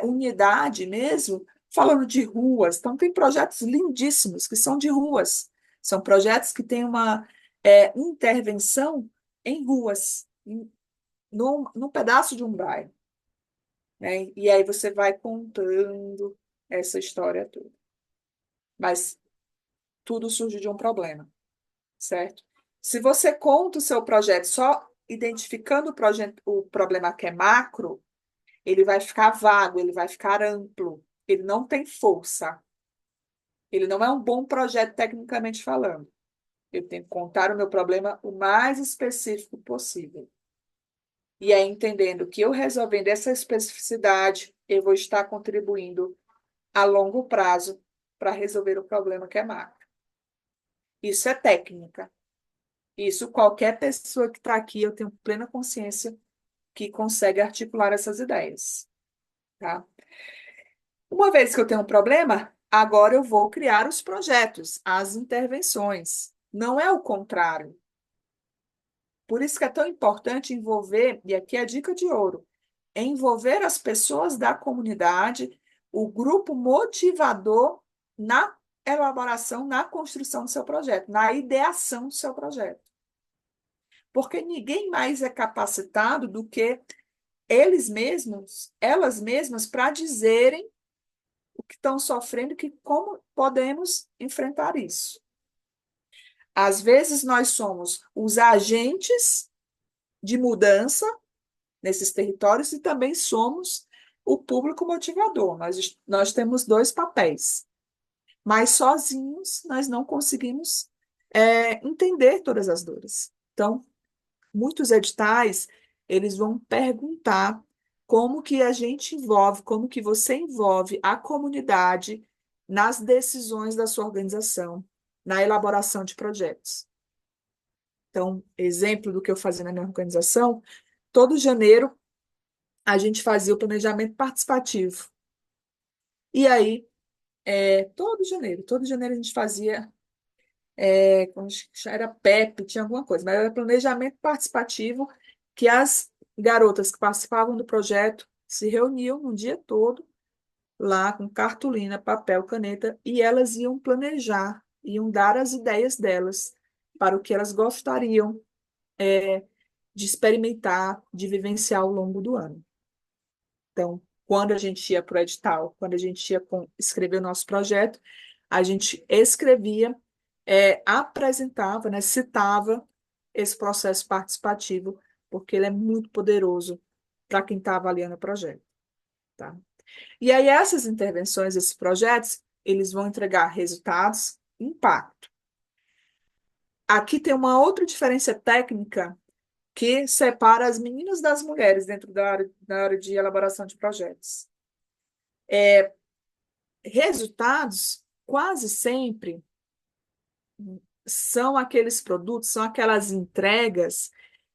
unidade mesmo, falando de ruas. Então, tem projetos lindíssimos que são de ruas. São projetos que têm uma intervenção em ruas, num pedaço de um bairro, né? E aí você vai contando essa história toda. Mas tudo surge de um problema, certo? Se você conta o seu projeto só identificando o problema que é macro, ele vai ficar vago, ele vai ficar amplo, ele não tem força. Ele não é um bom projeto tecnicamente falando. Eu tenho que contar o meu problema o mais específico possível. E aí, entendendo que eu resolvendo essa especificidade, eu vou estar contribuindo a longo prazo para resolver o problema que é macro. Isso é técnica. Isso qualquer pessoa que está aqui, eu tenho plena consciência que consegue articular essas ideias, tá? Uma vez que eu tenho um problema, agora eu vou criar os projetos, as intervenções. Não é o contrário. Por isso que é tão importante envolver, e aqui é a dica de ouro, envolver as pessoas da comunidade, o grupo motivador na elaboração, na construção do seu projeto, na ideação do seu projeto. Porque ninguém mais é capacitado do que eles mesmos, elas mesmas, para dizerem o que estão sofrendo, que como podemos enfrentar isso. Às vezes nós somos os agentes de mudança nesses territórios e também somos o público motivador. Nós temos dois papéis, mas sozinhos nós não conseguimos entender todas as dores. Então, muitos editais, eles vão perguntar como que a gente envolve, como que você envolve a comunidade nas decisões da sua organização, na elaboração de projetos. Então, exemplo do que eu fazia na minha organização, todo janeiro a gente fazia o planejamento participativo. E aí, todo janeiro a gente fazia, era PEP, tinha alguma coisa, mas era planejamento participativo, que as garotas que participavam do projeto se reuniam um dia todo, lá com cartolina, papel, caneta, e elas iam planejar, iam dar as ideias delas para o que elas gostariam de experimentar, de vivenciar ao longo do ano. Então, quando a gente ia para o edital, quando a gente ia escrever o nosso projeto, a gente escrevia, apresentava, né, citava esse processo participativo, porque ele é muito poderoso para quem está avaliando o projeto, tá? E aí essas intervenções, esses projetos, eles vão entregar resultados, impacto. Aqui tem uma outra diferença técnica que separa as meninas das mulheres dentro da área de elaboração de projetos. Resultados, quase sempre, são aqueles produtos, são aquelas entregas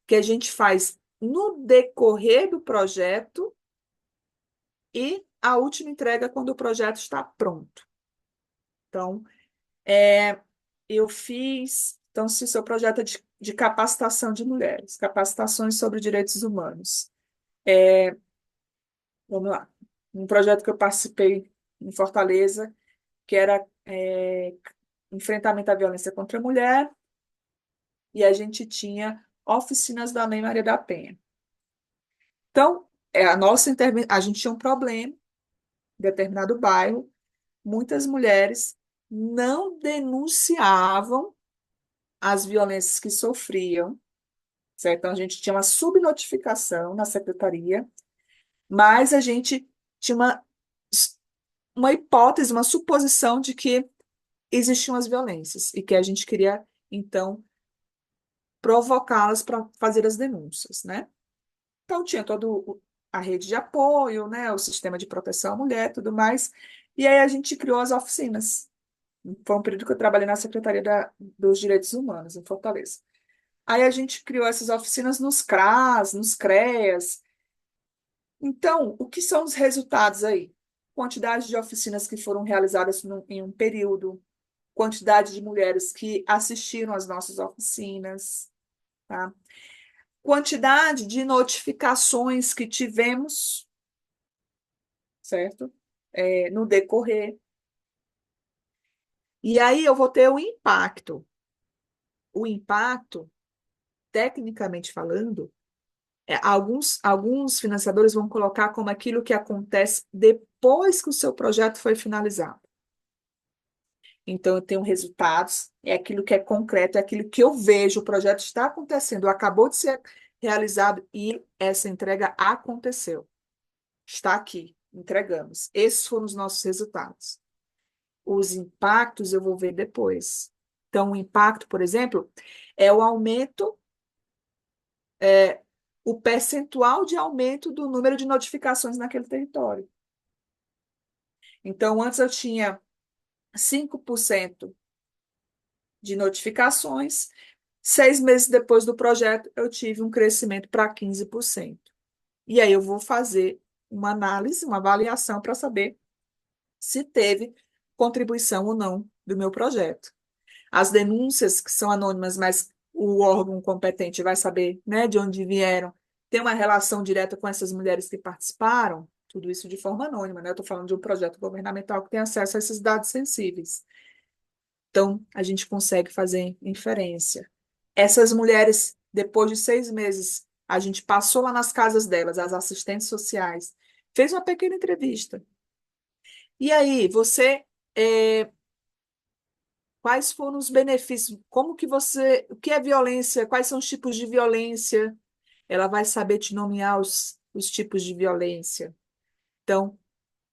que a gente faz no decorrer do projeto e a última entrega quando o projeto está pronto. Então, eu fiz. Então, se o seu projeto é de capacitação de mulheres, capacitações sobre direitos humanos. Vamos lá. Um projeto que eu participei em Fortaleza, que era enfrentamento à violência contra a mulher, e a gente tinha oficinas da Lei Maria da Penha. Então, a gente tinha um problema em determinado bairro, muitas mulheres não denunciavam as violências que sofriam, certo? Então, a gente tinha uma subnotificação na secretaria, mas a gente tinha uma hipótese, uma suposição de que existiam as violências e que a gente queria, então, provocá-las para fazer as denúncias, né? Então, tinha toda a rede de apoio, né? O sistema de proteção à mulher, tudo mais. E aí a gente criou as oficinas. Foi um período que eu trabalhei na Secretaria dos Direitos Humanos, em Fortaleza. Aí a gente criou essas oficinas nos CRAS, nos CREAS. Então, o que são os resultados aí? Quantidade de oficinas que foram realizadas em um período, quantidade de mulheres que assistiram às nossas oficinas, tá? Quantidade de notificações que tivemos, certo? No decorrer. E aí eu vou ter o impacto. O impacto, tecnicamente falando, alguns financiadores vão colocar como aquilo que acontece depois que o seu projeto foi finalizado. Então, eu tenho resultados, é aquilo que é concreto, é aquilo que eu vejo, o projeto está acontecendo, acabou de ser realizado e essa entrega aconteceu. Está aqui, entregamos. Esses foram os nossos resultados. Os impactos eu vou ver depois. Então, o impacto, por exemplo, é o aumento, o percentual de aumento do número de notificações naquele território. Então, antes eu tinha 5% de notificações, 6 meses depois do projeto, eu tive um crescimento para 15%. E aí eu vou fazer uma análise, uma avaliação para saber se teve contribuição ou não do meu projeto. As denúncias que são anônimas, mas o órgão competente vai saber, né, de onde vieram, tem uma relação direta com essas mulheres que participaram, tudo isso de forma anônima, né? Eu estou falando de um projeto governamental que tem acesso a esses dados sensíveis. Então, a gente consegue fazer inferência. Essas mulheres, depois de 6 meses, a gente passou lá nas casas delas, as assistentes sociais, fez uma pequena entrevista. E aí, quais foram os benefícios? O que é violência? Quais são os tipos de violência? Ela vai saber te nomear os tipos de violência. Então,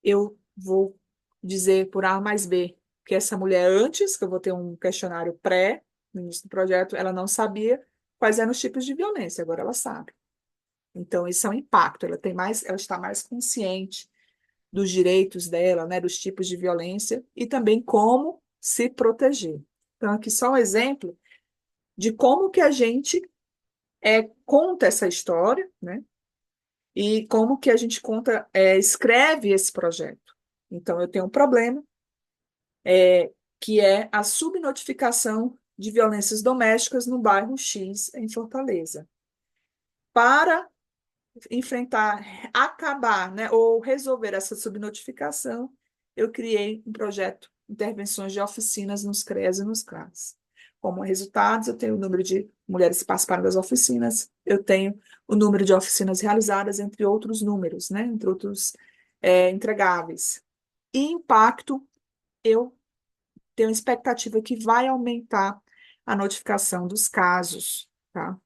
eu vou dizer por A mais B que essa mulher, antes, que eu vou ter um questionário pré, no início do projeto, ela não sabia quais eram os tipos de violência, agora ela sabe. Então, isso é um impacto, ela está mais consciente dos direitos dela, né, dos tipos de violência e também como se proteger. Então, aqui só um exemplo de como que a gente conta essa história, né, e como que a gente escreve esse projeto. Então, eu tenho um problema, que é a subnotificação de violências domésticas no bairro X, em Fortaleza. Para enfrentar, acabar, né, ou resolver essa subnotificação, eu criei um projeto Intervenções de Oficinas nos CREAS e nos CRAS. Como resultados, eu tenho o número de mulheres que participaram das oficinas, eu tenho o número de oficinas realizadas, entre outros números, né, entre outros entregáveis. E impacto, eu tenho expectativa que vai aumentar a notificação dos casos, tá?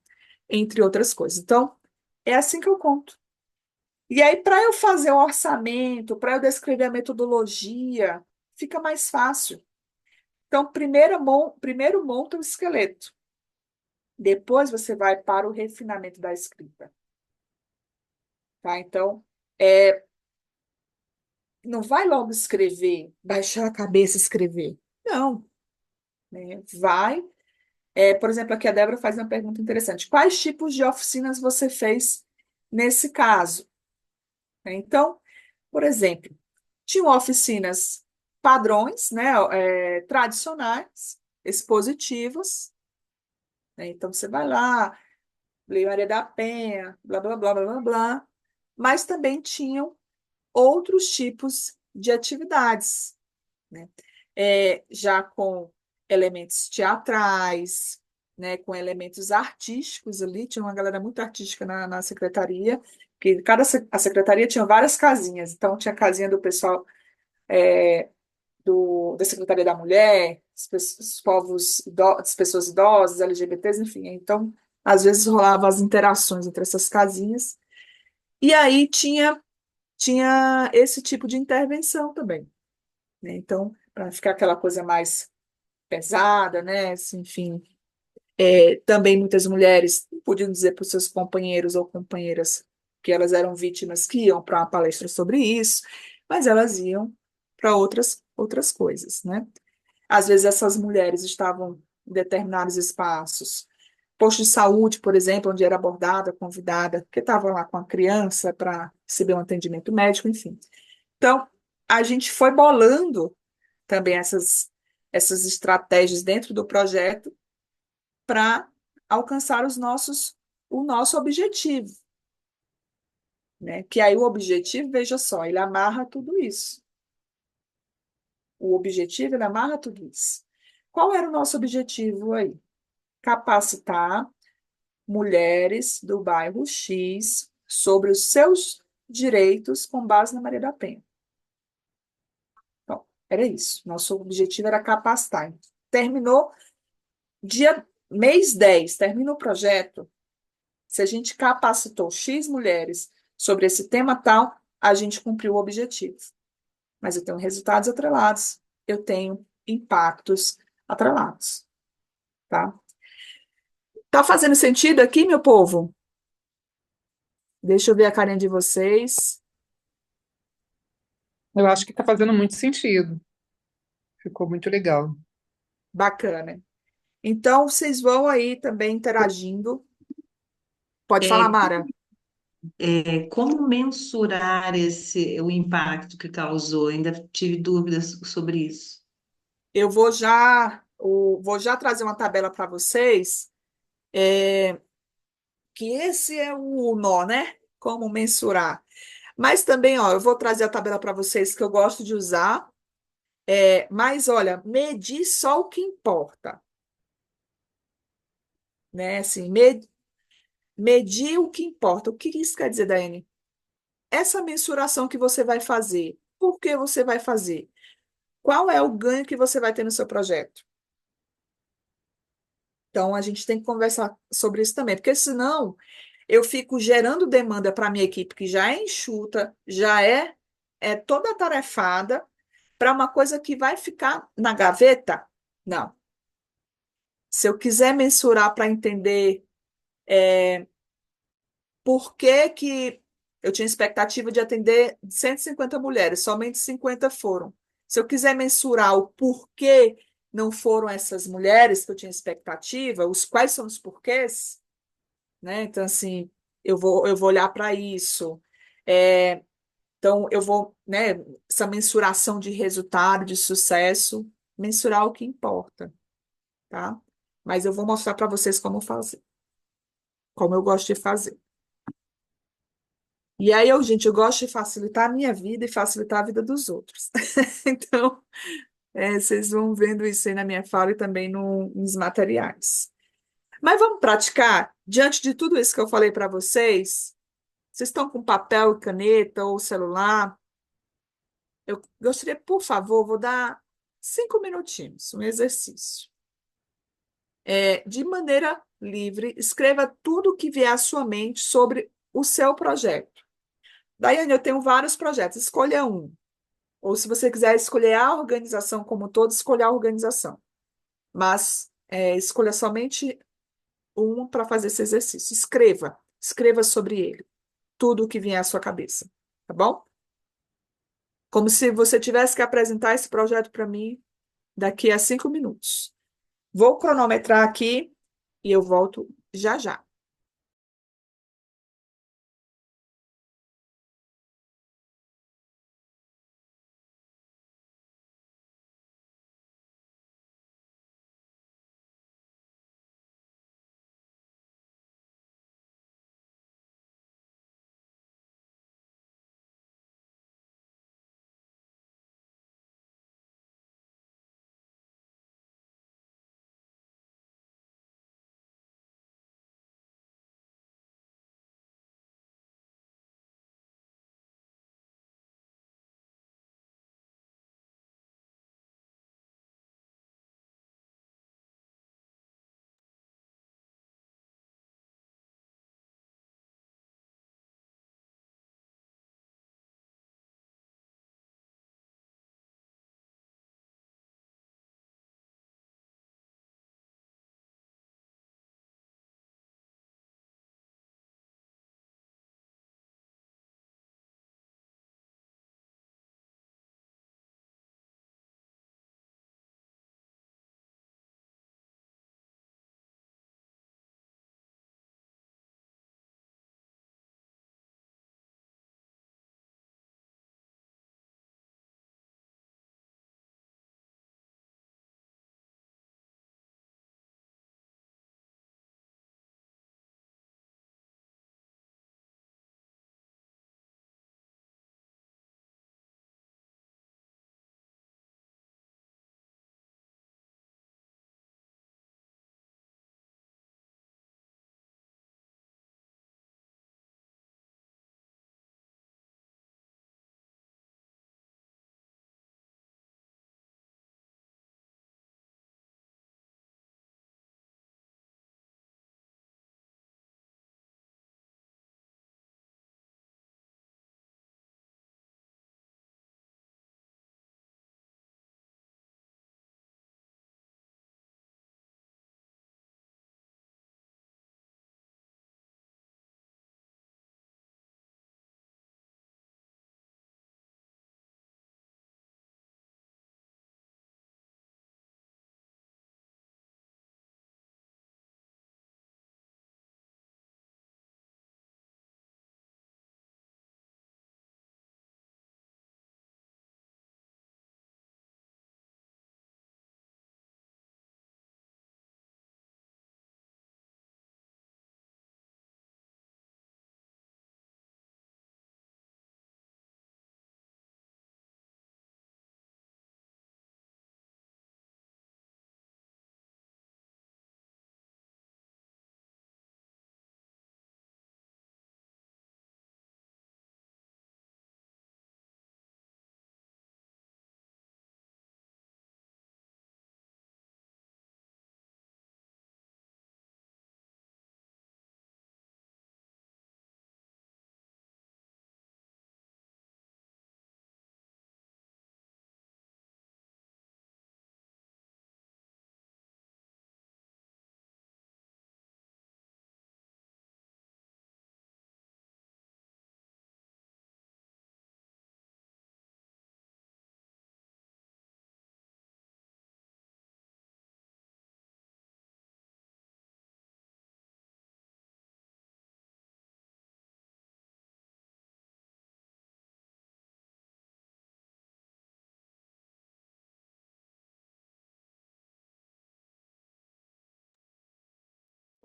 Entre outras coisas. Então, é assim que eu conto. E aí, para eu fazer o orçamento, para eu descrever a metodologia, fica mais fácil. Então, primeiro monta o esqueleto. Depois você vai para o refinamento da escrita. Tá? Então, não vai logo escrever, baixar a cabeça e escrever. Não. Né? Por exemplo, aqui a Débora faz uma pergunta interessante. Quais tipos de oficinas você fez nesse caso? Então, por exemplo, tinham oficinas padrões, né, tradicionais, expositivas, né? Então, você vai lá, Lei Maria da Penha, blá, blá, blá, blá, blá, blá, mas também tinham outros tipos de atividades, né? Já com elementos teatrais, né, com elementos artísticos ali, tinha uma galera muito artística na secretaria, que a secretaria tinha várias casinhas, então tinha a casinha do pessoal da Secretaria da Mulher, os povos, as pessoas idosas, LGBTs, enfim. Então, às vezes rolava as interações entre essas casinhas. E aí tinha tinha esse tipo de intervenção também, né? Então, para ficar aquela coisa mais pesada, né? Assim, enfim, também muitas mulheres não podiam dizer para os seus companheiros ou companheiras que elas eram vítimas que iam para uma palestra sobre isso, mas elas iam para outras coisas, né? Às vezes essas mulheres estavam em determinados espaços, posto de saúde, por exemplo, onde era abordada, convidada, que estava lá com a criança para receber um atendimento médico, enfim. Então, a gente foi bolando também essas estratégias dentro do projeto para alcançar o nosso objetivo, né? Que aí o objetivo, veja só, ele amarra tudo isso. O objetivo, ele amarra tudo isso. Qual era o nosso objetivo aí? Capacitar mulheres do bairro X sobre os seus direitos com base na Maria da Penha. Então, era isso. Nosso objetivo era capacitar. Terminou mês 10, termina o projeto. Se a gente capacitou X mulheres sobre esse tema tal, a gente cumpriu o objetivo. Mas eu tenho resultados atrelados, eu tenho impactos atrelados, tá? Tá fazendo sentido aqui, meu povo? Deixa eu ver a carinha de vocês. Eu acho que está fazendo muito sentido. Ficou muito legal. Bacana. Então, vocês vão aí também interagindo. Pode falar, É, Mara. como mensurar o impacto que causou? Ainda tive dúvidas sobre isso. Eu vou já trazer uma tabela para vocês, que esse é o nó, né? Como mensurar. Mas também, ó, eu vou trazer a tabela para vocês que eu gosto de usar. Mas, olha, medir só o que importa, né? Assim, medir o que importa. O que isso quer dizer, Daiane? Essa mensuração que você vai fazer, por que você vai fazer? Qual é o ganho que você vai ter no seu projeto? Então, a gente tem que conversar sobre isso também, porque senão eu fico gerando demanda para a minha equipe, que já é enxuta, já é toda atarefada, para uma coisa que vai ficar na gaveta? Não. Se eu quiser mensurar para entender por que que eu tinha expectativa de atender 150 mulheres, somente 50 foram. Se eu quiser mensurar o porquê não foram essas mulheres que eu tinha expectativa, quais são os porquês, né? Então, assim, eu vou olhar para isso. É, então, eu vou, né, essa mensuração de resultado, de sucesso, mensurar o que importa, tá? Mas eu vou mostrar para vocês como fazer, como eu gosto de fazer. E aí, gente, eu gosto de facilitar a minha vida e facilitar a vida dos outros. Então, vocês vão vendo isso aí na minha fala e também nos materiais. Mas vamos praticar? Diante de tudo isso que eu falei para vocês, vocês estão com papel e caneta ou celular? Eu gostaria, por favor, vou dar 5 minutinhos, um exercício. De maneira livre, escreva tudo o que vier à sua mente sobre o seu projeto. Daiane, eu tenho vários projetos, escolha um. Ou se você quiser escolher a organização como um todo, escolha a organização. Mas escolha somente um para fazer esse exercício. Escreva sobre ele, tudo o que vier à sua cabeça, tá bom? Como se você tivesse que apresentar esse projeto para mim daqui a 5 minutos. Vou cronometrar aqui e eu volto já já.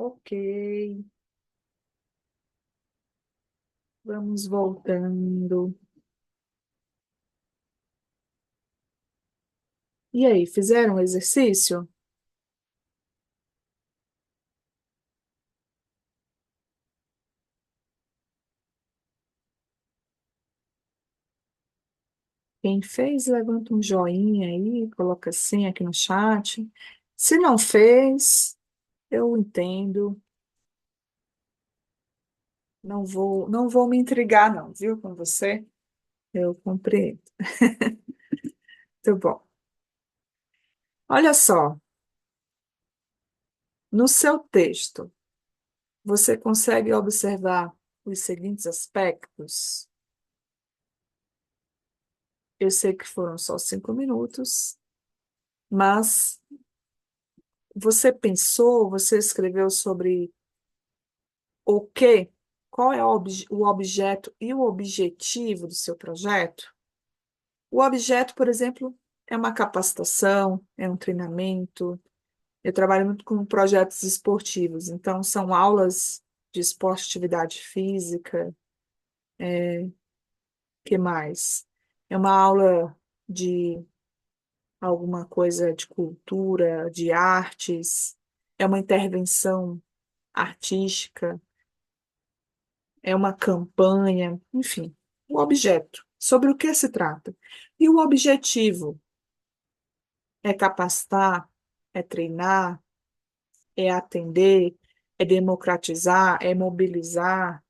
Ok, vamos voltando. E aí, fizeram o exercício? Quem fez, levanta um joinha aí, coloca assim aqui no chat. Se não fez, eu entendo. Não vou me intrigar, não, viu, com você? Eu compreendo. Muito bom. Olha só, no seu texto, você consegue observar os seguintes aspectos? Eu sei que foram só 5 minutos, mas você pensou, você escreveu sobre o quê? Qual é o objeto e o objetivo do seu projeto? O objeto, por exemplo, é uma capacitação, é um treinamento. Eu trabalho muito com projetos esportivos, então são aulas de esporte, atividade física, que mais? É uma aula de alguma coisa de cultura, de artes, é uma intervenção artística, é uma campanha, enfim, o objeto, sobre o que se trata. E o objetivo é capacitar, é treinar, é atender, é democratizar, é mobilizar,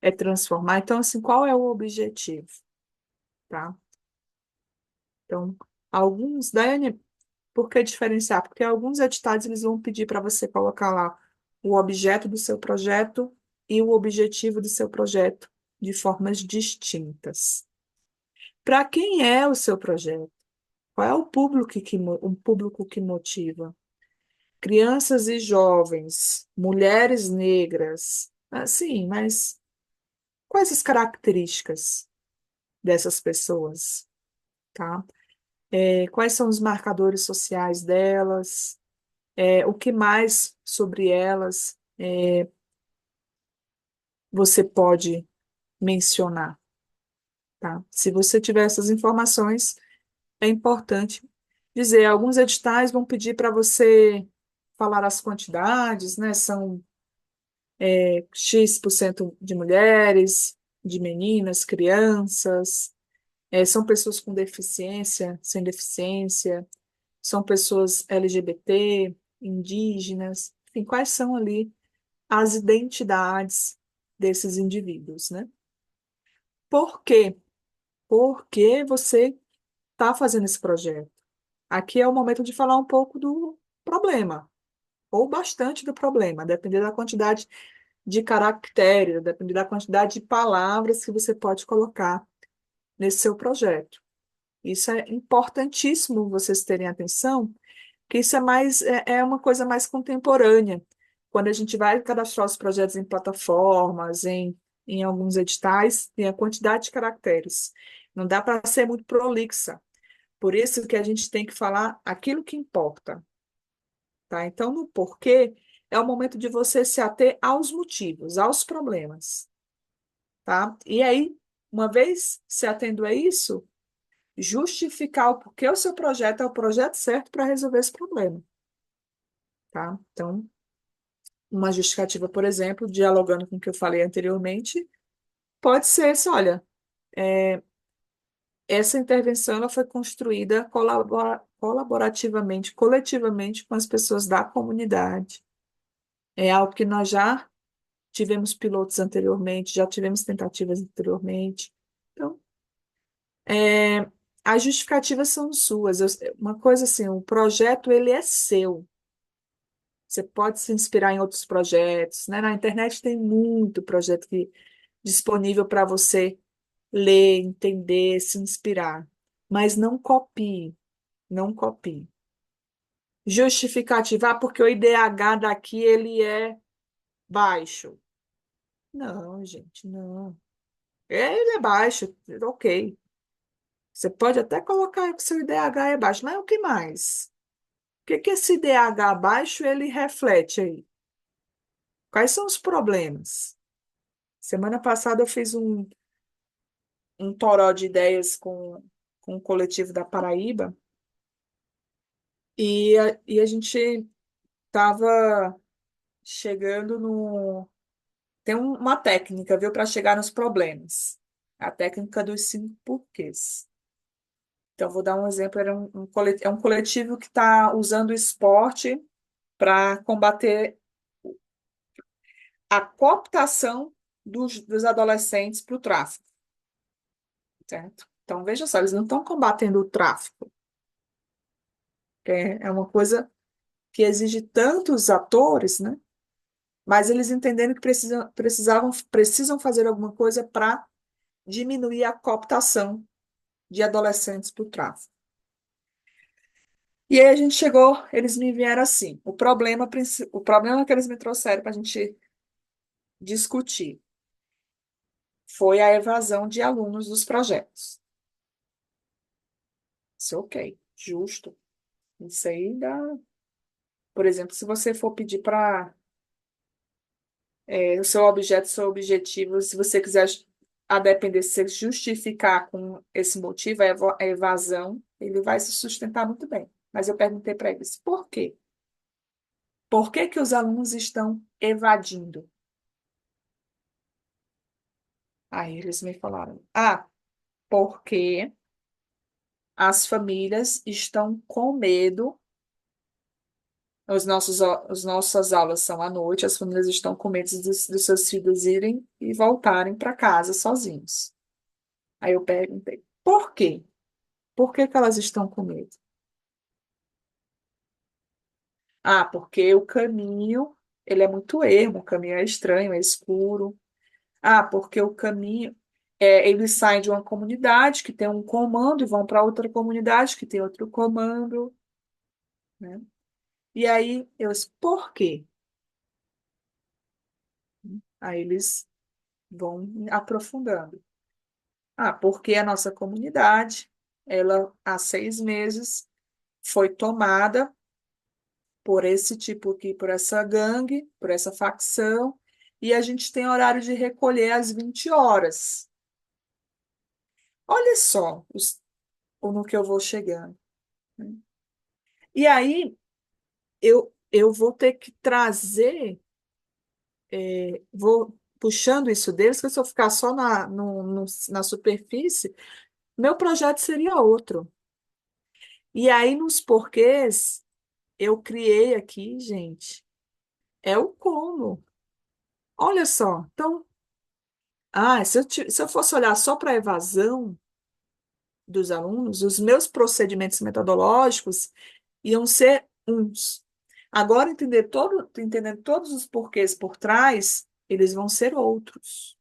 é transformar. Então, assim, qual é o objetivo, tá? Então, alguns, Daiane, por que diferenciar? Porque alguns editais eles vão pedir para você colocar lá o objeto do seu projeto e o objetivo do seu projeto de formas distintas. Para quem é o seu projeto? Qual é o público que motiva? Crianças e jovens, mulheres negras. Sim, mas quais as características dessas pessoas, tá? Quais são os marcadores sociais delas? O que mais sobre elas você pode mencionar, tá? Se você tiver essas informações, é importante dizer. Alguns editais vão pedir para você falar as quantidades, né? São X% de mulheres, de meninas, crianças, são pessoas com deficiência, sem deficiência, são pessoas LGBT, indígenas, enfim, quais são ali as identidades desses indivíduos, né? Por quê? Por que você está fazendo esse projeto? Aqui é o momento de falar um pouco do problema, ou bastante do problema, dependendo da quantidade de caracteres, dependendo da quantidade de palavras que você pode colocar nesse seu projeto. Isso é importantíssimo vocês terem atenção, que isso é uma coisa mais contemporânea. Quando a gente vai cadastrar os projetos em plataformas, em alguns editais, tem a quantidade de caracteres. Não dá para ser muito prolixa. Por isso que a gente tem que falar aquilo que importa, tá? Então, no porquê, é o momento de você se ater aos motivos, aos problemas, tá? E aí, uma vez se atendo a isso, justificar o porquê o seu projeto é o projeto certo para resolver esse problema, tá? Então, uma justificativa, por exemplo, dialogando com o que eu falei anteriormente, pode ser esse, olha, essa intervenção ela foi construída colaborativamente, coletivamente com as pessoas da comunidade. É algo que nós já tivemos pilotos anteriormente, já tivemos tentativas anteriormente. Então, é, as justificativas são suas. Uma coisa assim, o projeto ele é seu. Você pode se inspirar em outros projetos, né? Na internet tem muito projeto disponível para você ler, entender, se inspirar. Mas não copie, não copie. Justificativa, porque o IDH daqui ele é baixo. Não, gente, não. Ele é baixo, ok. Você pode até colocar que seu IDH é baixo, mas o que mais? O que esse IDH baixo ele reflete aí? Quais são os problemas? Semana passada eu fiz um toró de ideias com o coletivo da Paraíba e a gente estava chegando no. Tem uma técnica, viu, para chegar nos problemas. A técnica dos 5 porquês. Então, vou dar um exemplo. É um coletivo que está usando o esporte para combater a cooptação dos adolescentes para o tráfico, certo? Então, veja só, eles não estão combatendo o tráfico, que é uma coisa que exige tantos atores, né? Mas eles entenderam que precisam fazer alguma coisa para diminuir a cooptação de adolescentes para o tráfico. E aí a gente chegou, eles me vieram assim, o problema que eles me trouxeram para a gente discutir foi a evasão de alunos dos projetos. Isso é ok, justo. Isso aí dá. Por exemplo, se você for pedir para o seu objeto, seu objetivo, se você quiser, a depender se você justificar com esse motivo, a evasão, ele vai se sustentar muito bem. Mas eu perguntei para eles, por quê? Por que que os alunos estão evadindo? Aí eles me falaram, porque as famílias estão com medo. As nossas aulas são à noite, as famílias estão com medo dos seus filhos irem e voltarem para casa sozinhos. Aí eu perguntei, por quê? Por que que elas estão com medo? Porque o caminho, ele é muito ermo, o caminho é estranho, é escuro. Porque o caminho, eles saem de uma comunidade que tem um comando e vão para outra comunidade que tem outro comando, né? E aí eu disse, por quê? Aí eles vão aprofundando. Porque a nossa comunidade, ela há 6 meses foi tomada por esse tipo aqui, por essa gangue, por essa facção, e a gente tem horário de recolher às 20 horas. Olha só no que eu vou chegando, né? E aí eu vou ter que trazer, vou puxando isso deles, que se eu ficar só na superfície, meu projeto seria outro. E aí, nos porquês, eu criei aqui, gente, é o como. Olha só, então, se eu fosse olhar só para a evasão dos alunos, os meus procedimentos metodológicos iam ser uns. Agora, entendendo todos os porquês por trás, eles vão ser outros.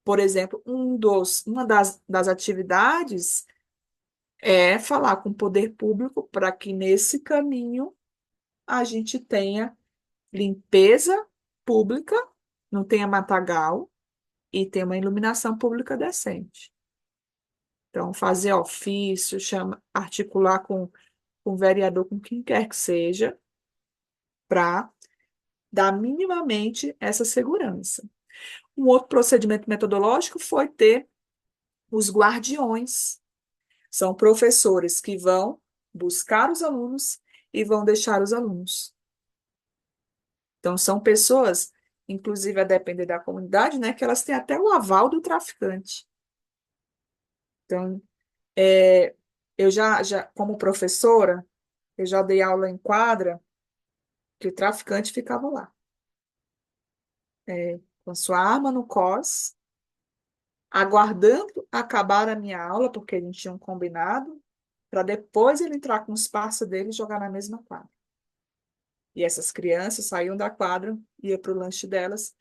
Por exemplo, uma das atividades é falar com o poder público para que nesse caminho a gente tenha limpeza pública, não tenha matagal e tenha uma iluminação pública decente. Então, fazer ofício, articular com o vereador, com quem quer que seja, para dar minimamente essa segurança. Um outro procedimento metodológico foi ter os guardiões. São professores que vão buscar os alunos e vão deixar os alunos. Então, são pessoas, inclusive a depender da comunidade, né, que elas têm até o aval do traficante. Então, eu como professora, eu já dei aula em quadra que o traficante ficava lá, com sua arma no cós, aguardando acabar a minha aula, porque a gente tinha um combinado, para depois ele entrar com os parceiros dele e jogar na mesma quadra. E essas crianças saíam da quadra, ia para o lanche delas,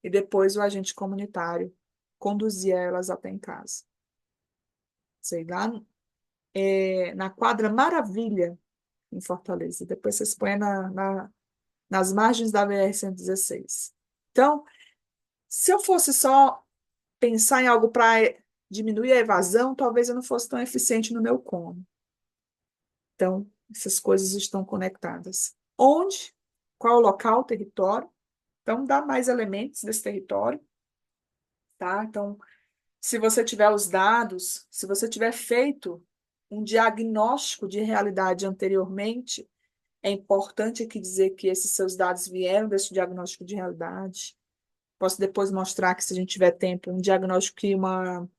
e depois o agente comunitário conduzia elas até em casa. Sei lá, na quadra Maravilha, em Fortaleza. Depois vocês põem nas margens da BR-116. Então, se eu fosse só pensar em algo para diminuir a evasão, talvez eu não fosse tão eficiente no meu como. Então, essas coisas estão conectadas. Onde? Qual é o local, o território? Então, dá mais elementos desse território, tá? Então, se você tiver os dados, se você tiver feito um diagnóstico de realidade anteriormente, é importante aqui dizer que esses seus dados vieram desse diagnóstico de realidade. Posso depois mostrar que, se a gente tiver tempo, um diagnóstico que uma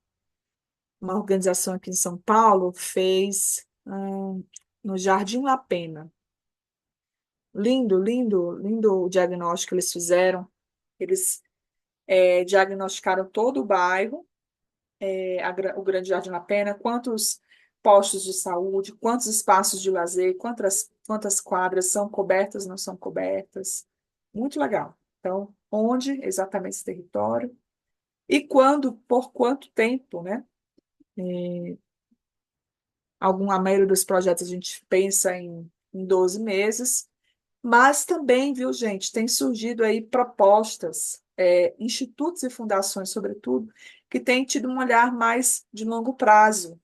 organização aqui em São Paulo fez no Jardim La Pena. Lindo, lindo, lindo o diagnóstico que eles fizeram. Eles diagnosticaram todo o bairro, o Grande Jardim La Pena, quantos postos de saúde, quantos espaços de lazer, quantas quadras são cobertas, não são cobertas. Muito legal. Então, onde exatamente esse território? E quando, por quanto tempo, né? A maioria dos projetos a gente pensa em 12 meses, mas também, viu, gente, tem surgido aí propostas, institutos e fundações, sobretudo, que têm tido um olhar mais de longo prazo.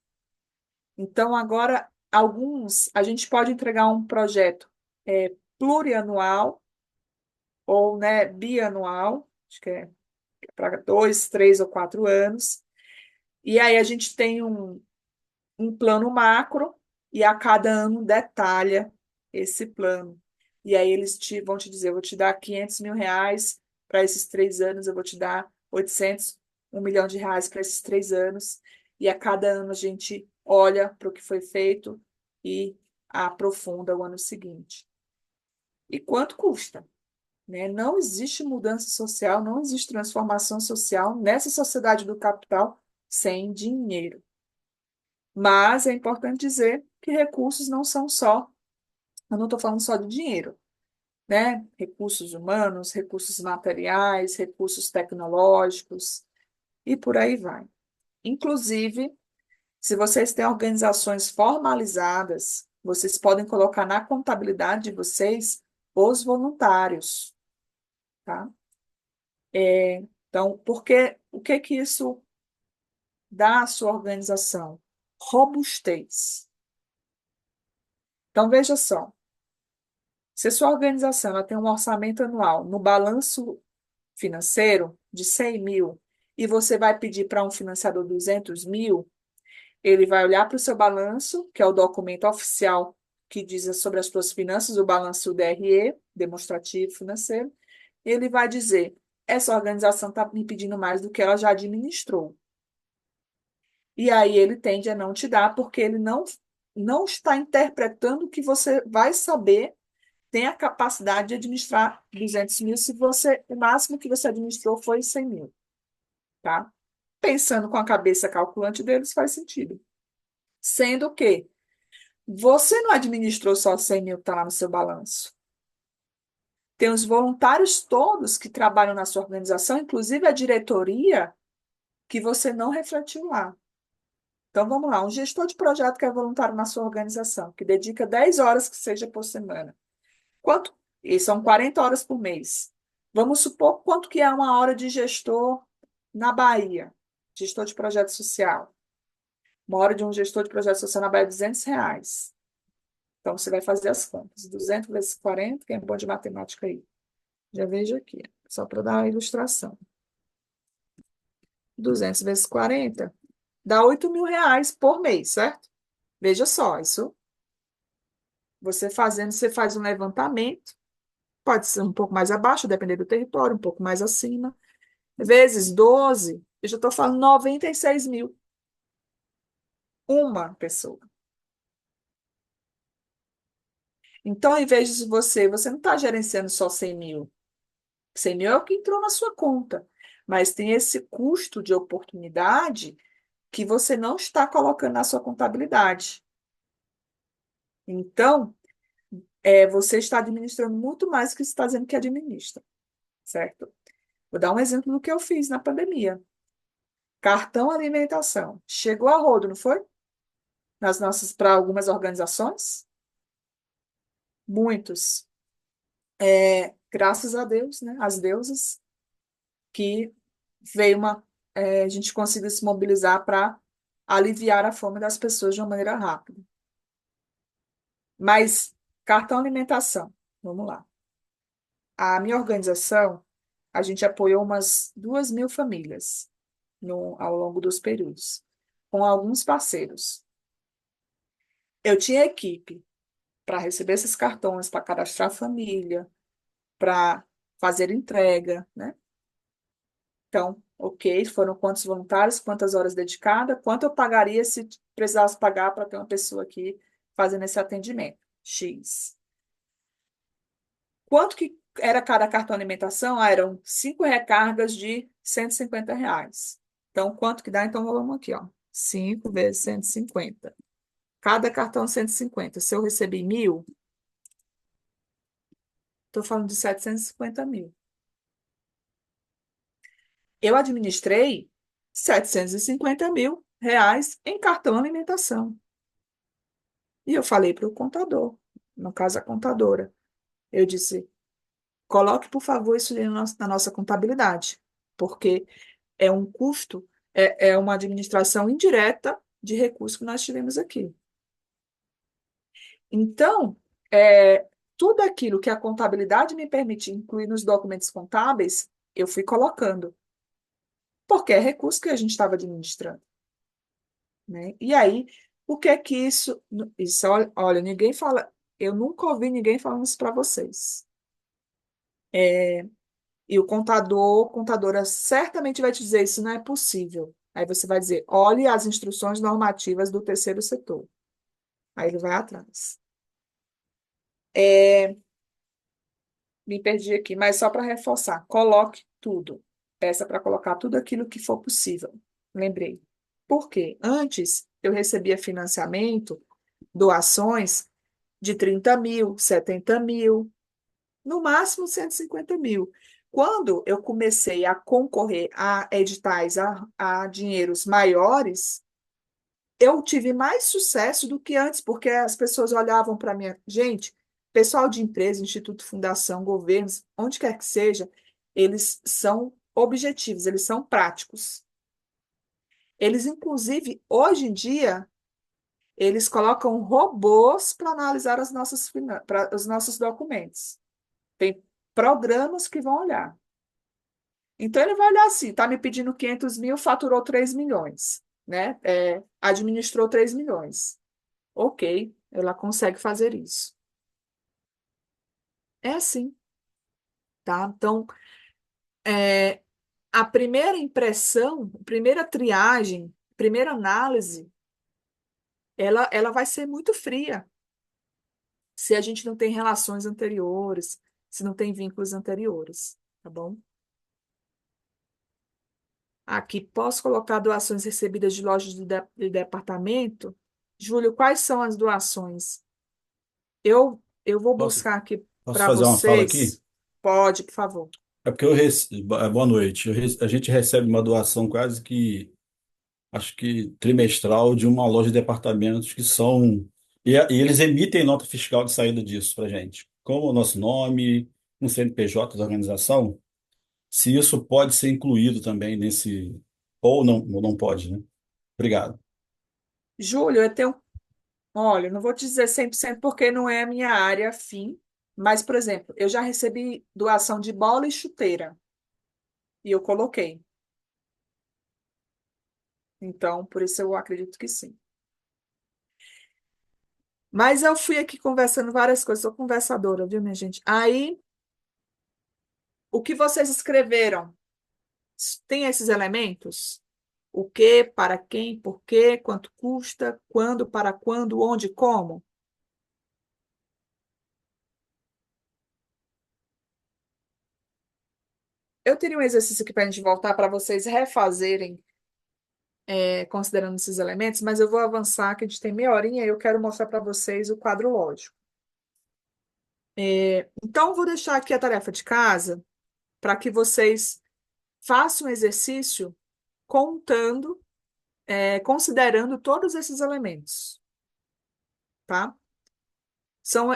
Então, agora, a gente pode entregar um projeto plurianual ou, né, bianual, acho que é para 2, 3 ou 4 anos, e aí a gente tem um plano macro e a cada ano detalha esse plano. E aí eles vão te dizer, eu vou te dar R$ 500.000 para esses 3 anos, eu vou te dar 800, R$ 1 milhão para esses 3 anos. E a cada ano a gente olha para o que foi feito e aprofunda o ano seguinte. E quanto custa? Né? Não existe mudança social, não existe transformação social nessa sociedade do capital sem dinheiro. Mas é importante dizer que recursos não são só, eu não estou falando só de dinheiro, né? Recursos humanos, recursos materiais, recursos tecnológicos e por aí vai. Inclusive, se vocês têm organizações formalizadas, vocês podem colocar na contabilidade de vocês os voluntários, tá? Então, o que que isso dá à sua organização? Robustez. Então, veja só. Se a sua organização ela tem um orçamento anual no balanço financeiro de 100 mil e você vai pedir para um financiador 200 mil, ele vai olhar para o seu balanço, que é o documento oficial que diz sobre as suas finanças, o balanço DRE, demonstrativo financeiro, e ele vai dizer, essa organização está me pedindo mais do que ela já administrou. E aí ele tende a não te dar, porque ele não está interpretando o que você vai saber, tem a capacidade de administrar 200 mil se o máximo que você administrou foi 100 mil, tá? Pensando com a cabeça calculante deles, faz sentido. Sendo que você não administrou só 100 mil que está lá no seu balanço. Tem os voluntários todos que trabalham na sua organização, inclusive a diretoria, que você não refletiu lá. Então, vamos lá, um gestor de projeto que é voluntário na sua organização, que dedica 10 horas que seja por semana. Quanto? E são 40 horas por mês. Vamos supor quanto que é uma hora de gestor na Bahia, gestor de projeto social. Uma hora de um gestor de projeto social na Bahia é R$ 200. Então, você vai fazer as contas. 200 vezes 40, quem é bom de matemática aí? Já vejo aqui, só para dar uma ilustração. 200 vezes 40 dá R$ 8.000 por mês, certo? Veja só, isso você faz um levantamento, pode ser um pouco mais abaixo, dependendo do território, um pouco mais acima, vezes 12, eu já estou falando 96 mil. Uma pessoa. Então, em vez de você não está gerenciando só 100 mil. 100 mil é o que entrou na sua conta. Mas tem esse custo de oportunidade que você não está colocando na sua contabilidade. Então, você está administrando muito mais do que você está dizendo que administra, certo? Vou dar um exemplo do que eu fiz na pandemia. Cartão alimentação. Chegou a rodo, não foi? Para algumas organizações? Muitos. Graças a Deus, né? As deusas, que a gente conseguiu se mobilizar para aliviar a fome das pessoas de uma maneira rápida. Mas, cartão alimentação, vamos lá. A minha organização, a gente apoiou umas 2.000 famílias ao longo dos períodos, com alguns parceiros. Eu tinha equipe para receber esses cartões, para cadastrar a família, para fazer entrega, né? Então, ok, foram quantos voluntários, quantas horas dedicadas, quanto eu pagaria se precisasse pagar para ter uma pessoa aqui fazendo esse atendimento? X. Quanto que era cada cartão alimentação? Ah, eram 5 recargas de R$ 150. Então, quanto que dá? Então, vamos aqui, ó. 5 vezes 150. Cada cartão 150. Se eu recebi 1.000, estou falando de 750 mil. Eu administrei R$ 750 mil em cartão alimentação. E eu falei para o contador, no caso a contadora, eu disse, coloque, por favor, isso na nossa contabilidade, porque é um custo, é uma administração indireta de recursos que nós tivemos aqui. Então, tudo aquilo que a contabilidade me permite incluir nos documentos contábeis, eu fui colocando, porque é recurso que a gente estava administrando, né? E aí, o que é que isso, olha, ninguém fala, eu nunca ouvi ninguém falando isso para vocês. E o contador, contadora certamente vai te dizer, isso não é possível. Aí você vai dizer, olhe as instruções normativas do terceiro setor. Aí ele vai atrás. Me perdi aqui, mas só para reforçar, coloque tudo. Peça para colocar tudo aquilo que for possível. Lembrei. Por quê? Antes, eu recebia financiamento, doações de 30 mil, 70 mil, no máximo 150 mil. Quando eu comecei a concorrer a editais, a dinheiros maiores, eu tive mais sucesso do que antes, porque as pessoas olhavam para mim, gente, pessoal de empresa, instituto, fundação, governos, onde quer que seja, eles são objetivos, eles são práticos. Eles, inclusive, hoje em dia, eles colocam robôs para analisar os nossos documentos. Tem programas que vão olhar. Então, ele vai olhar assim, está me pedindo 500 mil, faturou 3 milhões, né? Administrou 3 milhões. Ok, ela consegue fazer isso. É assim, tá? Então, é, a primeira impressão, a primeira triagem, a primeira análise, ela vai ser muito fria se a gente não tem relações anteriores, se não tem vínculos anteriores, tá bom? Aqui, posso colocar doações recebidas de lojas de departamento? Júlio, quais são as doações? Eu vou Posso, buscar aqui posso para fazer uma fala aqui? vocês. Pode, por favor. É porque boa noite. A gente recebe uma doação quase que, acho que trimestral de uma loja de departamentos que são. E eles emitem nota fiscal de saída disso para gente. Como o nosso nome, um CNPJ da organização, se isso pode ser incluído também nesse. Ou não pode, né? Obrigado. Júlio, eu tenho. Olha, não vou te dizer 100% porque não é a minha área fim, mas, por exemplo, eu já recebi doação de bola e chuteira e eu coloquei. Então, por isso eu acredito que sim. Mas eu fui aqui conversando várias coisas, sou conversadora, viu, minha gente? Aí, o que vocês escreveram tem esses elementos? O que, para quem, por quê, quanto custa, quando, para quando, onde, como? Eu teria um exercício aqui para a gente voltar para vocês refazerem, considerando esses elementos, mas eu vou avançar, que a gente tem meia horinha e eu quero mostrar para vocês o quadro lógico. Então, eu vou deixar aqui a tarefa de casa para que vocês façam um exercício contando, considerando todos esses elementos, tá? São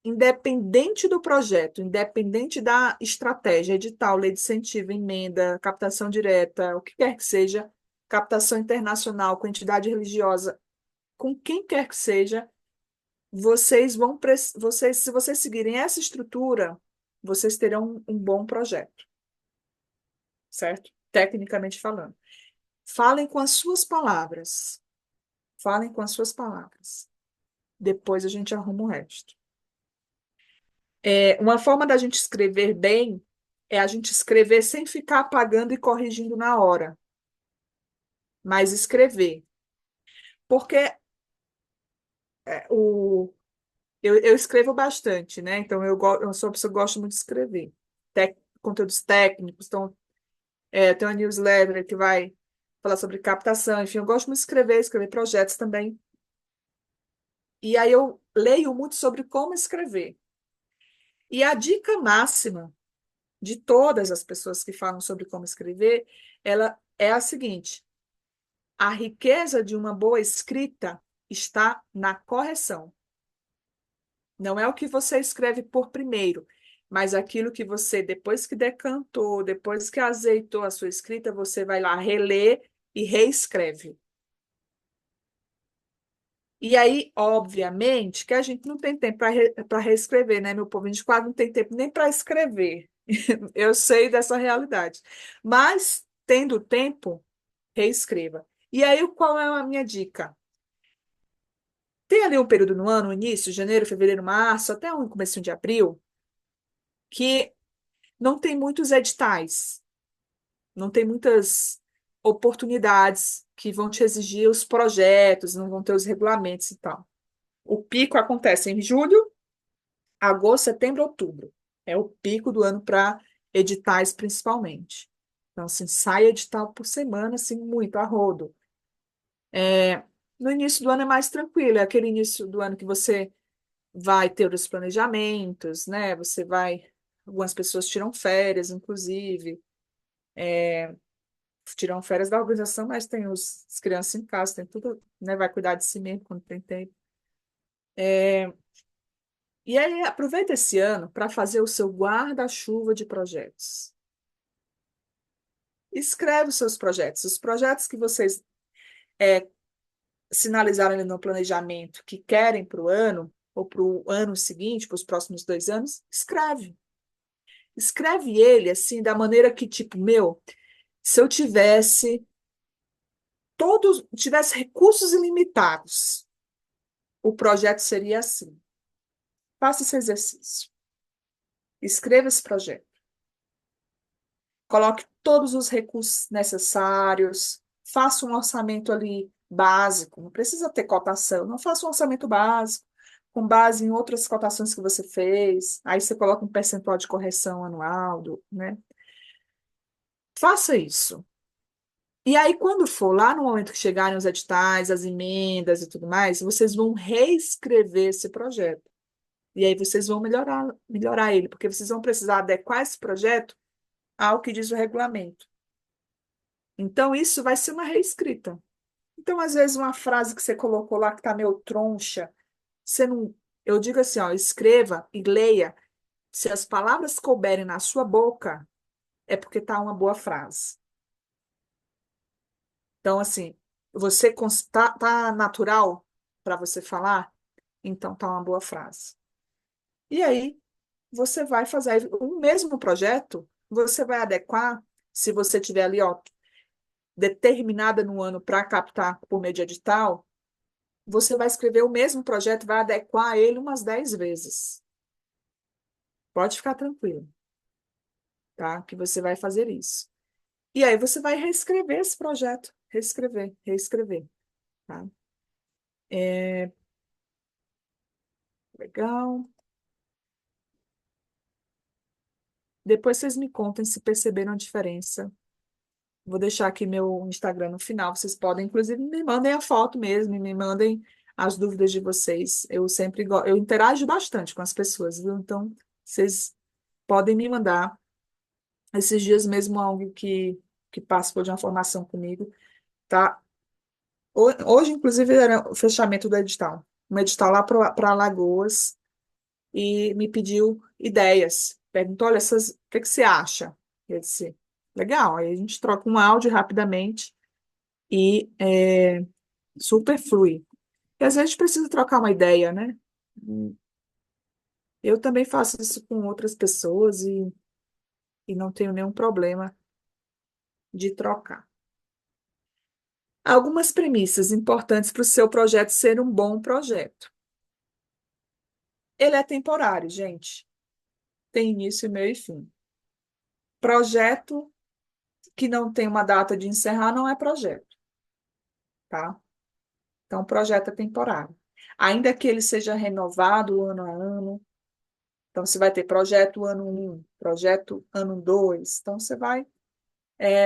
independente do projeto, independente da estratégia, edital, lei de incentivo, emenda, captação direta, o que quer que seja, captação internacional com entidade religiosa, com quem quer que seja, se vocês seguirem essa estrutura, vocês terão um bom projeto, certo? Tecnicamente falando. Falem com as suas palavras. Falem com as suas palavras. Depois a gente arruma o resto. Uma forma da gente escrever bem é a gente escrever sem ficar apagando e corrigindo na hora, mas escrever. Porque o, eu escrevo bastante, né? Então eu sou uma pessoa que gosta muito de escrever. Conteúdos técnicos, então tem uma newsletter que vai falar sobre captação, enfim, eu gosto muito de escrever projetos também. E aí eu leio muito sobre como escrever. E a dica máxima de todas as pessoas que falam sobre como escrever, ela é a seguinte: a riqueza de uma boa escrita está na correção. Não é o que você escreve por primeiro, mas aquilo que você, depois que decantou, depois que azeitou a sua escrita, você vai lá reler e reescreve. E aí, obviamente, que a gente não tem tempo para reescrever, né, meu povo? A gente quase não tem tempo nem para escrever. Eu sei dessa realidade. Mas, tendo tempo, reescreva. E aí, qual é a minha dica? Tem ali um período no ano, início, janeiro, fevereiro, março, até o começo de abril, que não tem muitos editais, não tem muitas oportunidades que vão te exigir os projetos, não vão ter os regulamentos e tal. O pico acontece em julho, agosto, setembro, outubro. É o pico do ano para editais, principalmente. Então, assim, sai edital por semana, assim, muito a rodo. No início do ano é mais tranquilo, é aquele início do ano que você vai ter os planejamentos, né? Algumas pessoas tiram férias, inclusive, tiram férias da organização, mas tem as crianças em casa, tem tudo, né? Vai cuidar de si mesmo quando tem tempo. E aí, aproveita esse ano para fazer o seu guarda-chuva de projetos. Escreve os seus projetos. Os projetos que vocês sinalizaram ali no planejamento que querem para o ano, ou para o ano seguinte, para os próximos 2 anos, escreve. Escreve ele assim, da maneira que, tipo, se eu tivesse recursos ilimitados, o projeto seria assim. Faça esse exercício. Escreva esse projeto. Coloque todos os recursos necessários. Faça um orçamento ali básico. Não precisa ter cotação. Não faça um orçamento básico, com base em outras cotações que você fez. Aí você coloca um percentual de correção anual, né? Faça isso. E aí, quando for lá no momento que chegarem os editais, as emendas e tudo mais, vocês vão reescrever esse projeto. E aí vocês vão melhorar ele, porque vocês vão precisar adequar esse projeto ao que diz o regulamento. Então, isso vai ser uma reescrita. Então, às vezes, uma frase que você colocou lá que está meio troncha, você não. Eu digo assim, ó, escreva e leia. Se as palavras couberem na sua boca, é porque está uma boa frase. Então, assim, você tá natural para você falar, então tá uma boa frase. E aí, você vai fazer o mesmo projeto, você vai adequar, se você tiver ali, ó, determinada no ano para captar por meio de edital, você vai escrever o mesmo projeto, vai adequar ele umas 10 vezes. Pode ficar tranquilo, tá? Que você vai fazer isso. E aí você vai reescrever esse projeto, reescrever, tá? Legal. Depois vocês me contem se perceberam a diferença. Vou deixar aqui meu Instagram no final. Vocês podem, inclusive, me mandem a foto mesmo, me mandem as dúvidas de vocês. Eu sempre eu interajo bastante com as pessoas, viu? Então, vocês podem me mandar. Esses dias mesmo, alguém que participou de uma formação comigo, tá? Hoje, inclusive, era o fechamento do edital. Um edital lá para Alagoas, e me pediu ideias. Perguntou, olha, o que você acha? Eu disse, legal. Aí a gente troca um áudio rapidamente e super flui. E às vezes a gente precisa trocar uma ideia, né? Eu também faço isso com outras pessoas e não tenho nenhum problema de trocar. Algumas premissas importantes para o seu projeto ser um bom projeto. Ele é temporário, gente. Tem início, meio e fim. Projeto que não tem uma data de encerrar não é projeto, tá? Então, o projeto é temporário. Ainda que ele seja renovado ano a ano, então você vai ter projeto ano 1, projeto ano 2, então você vai,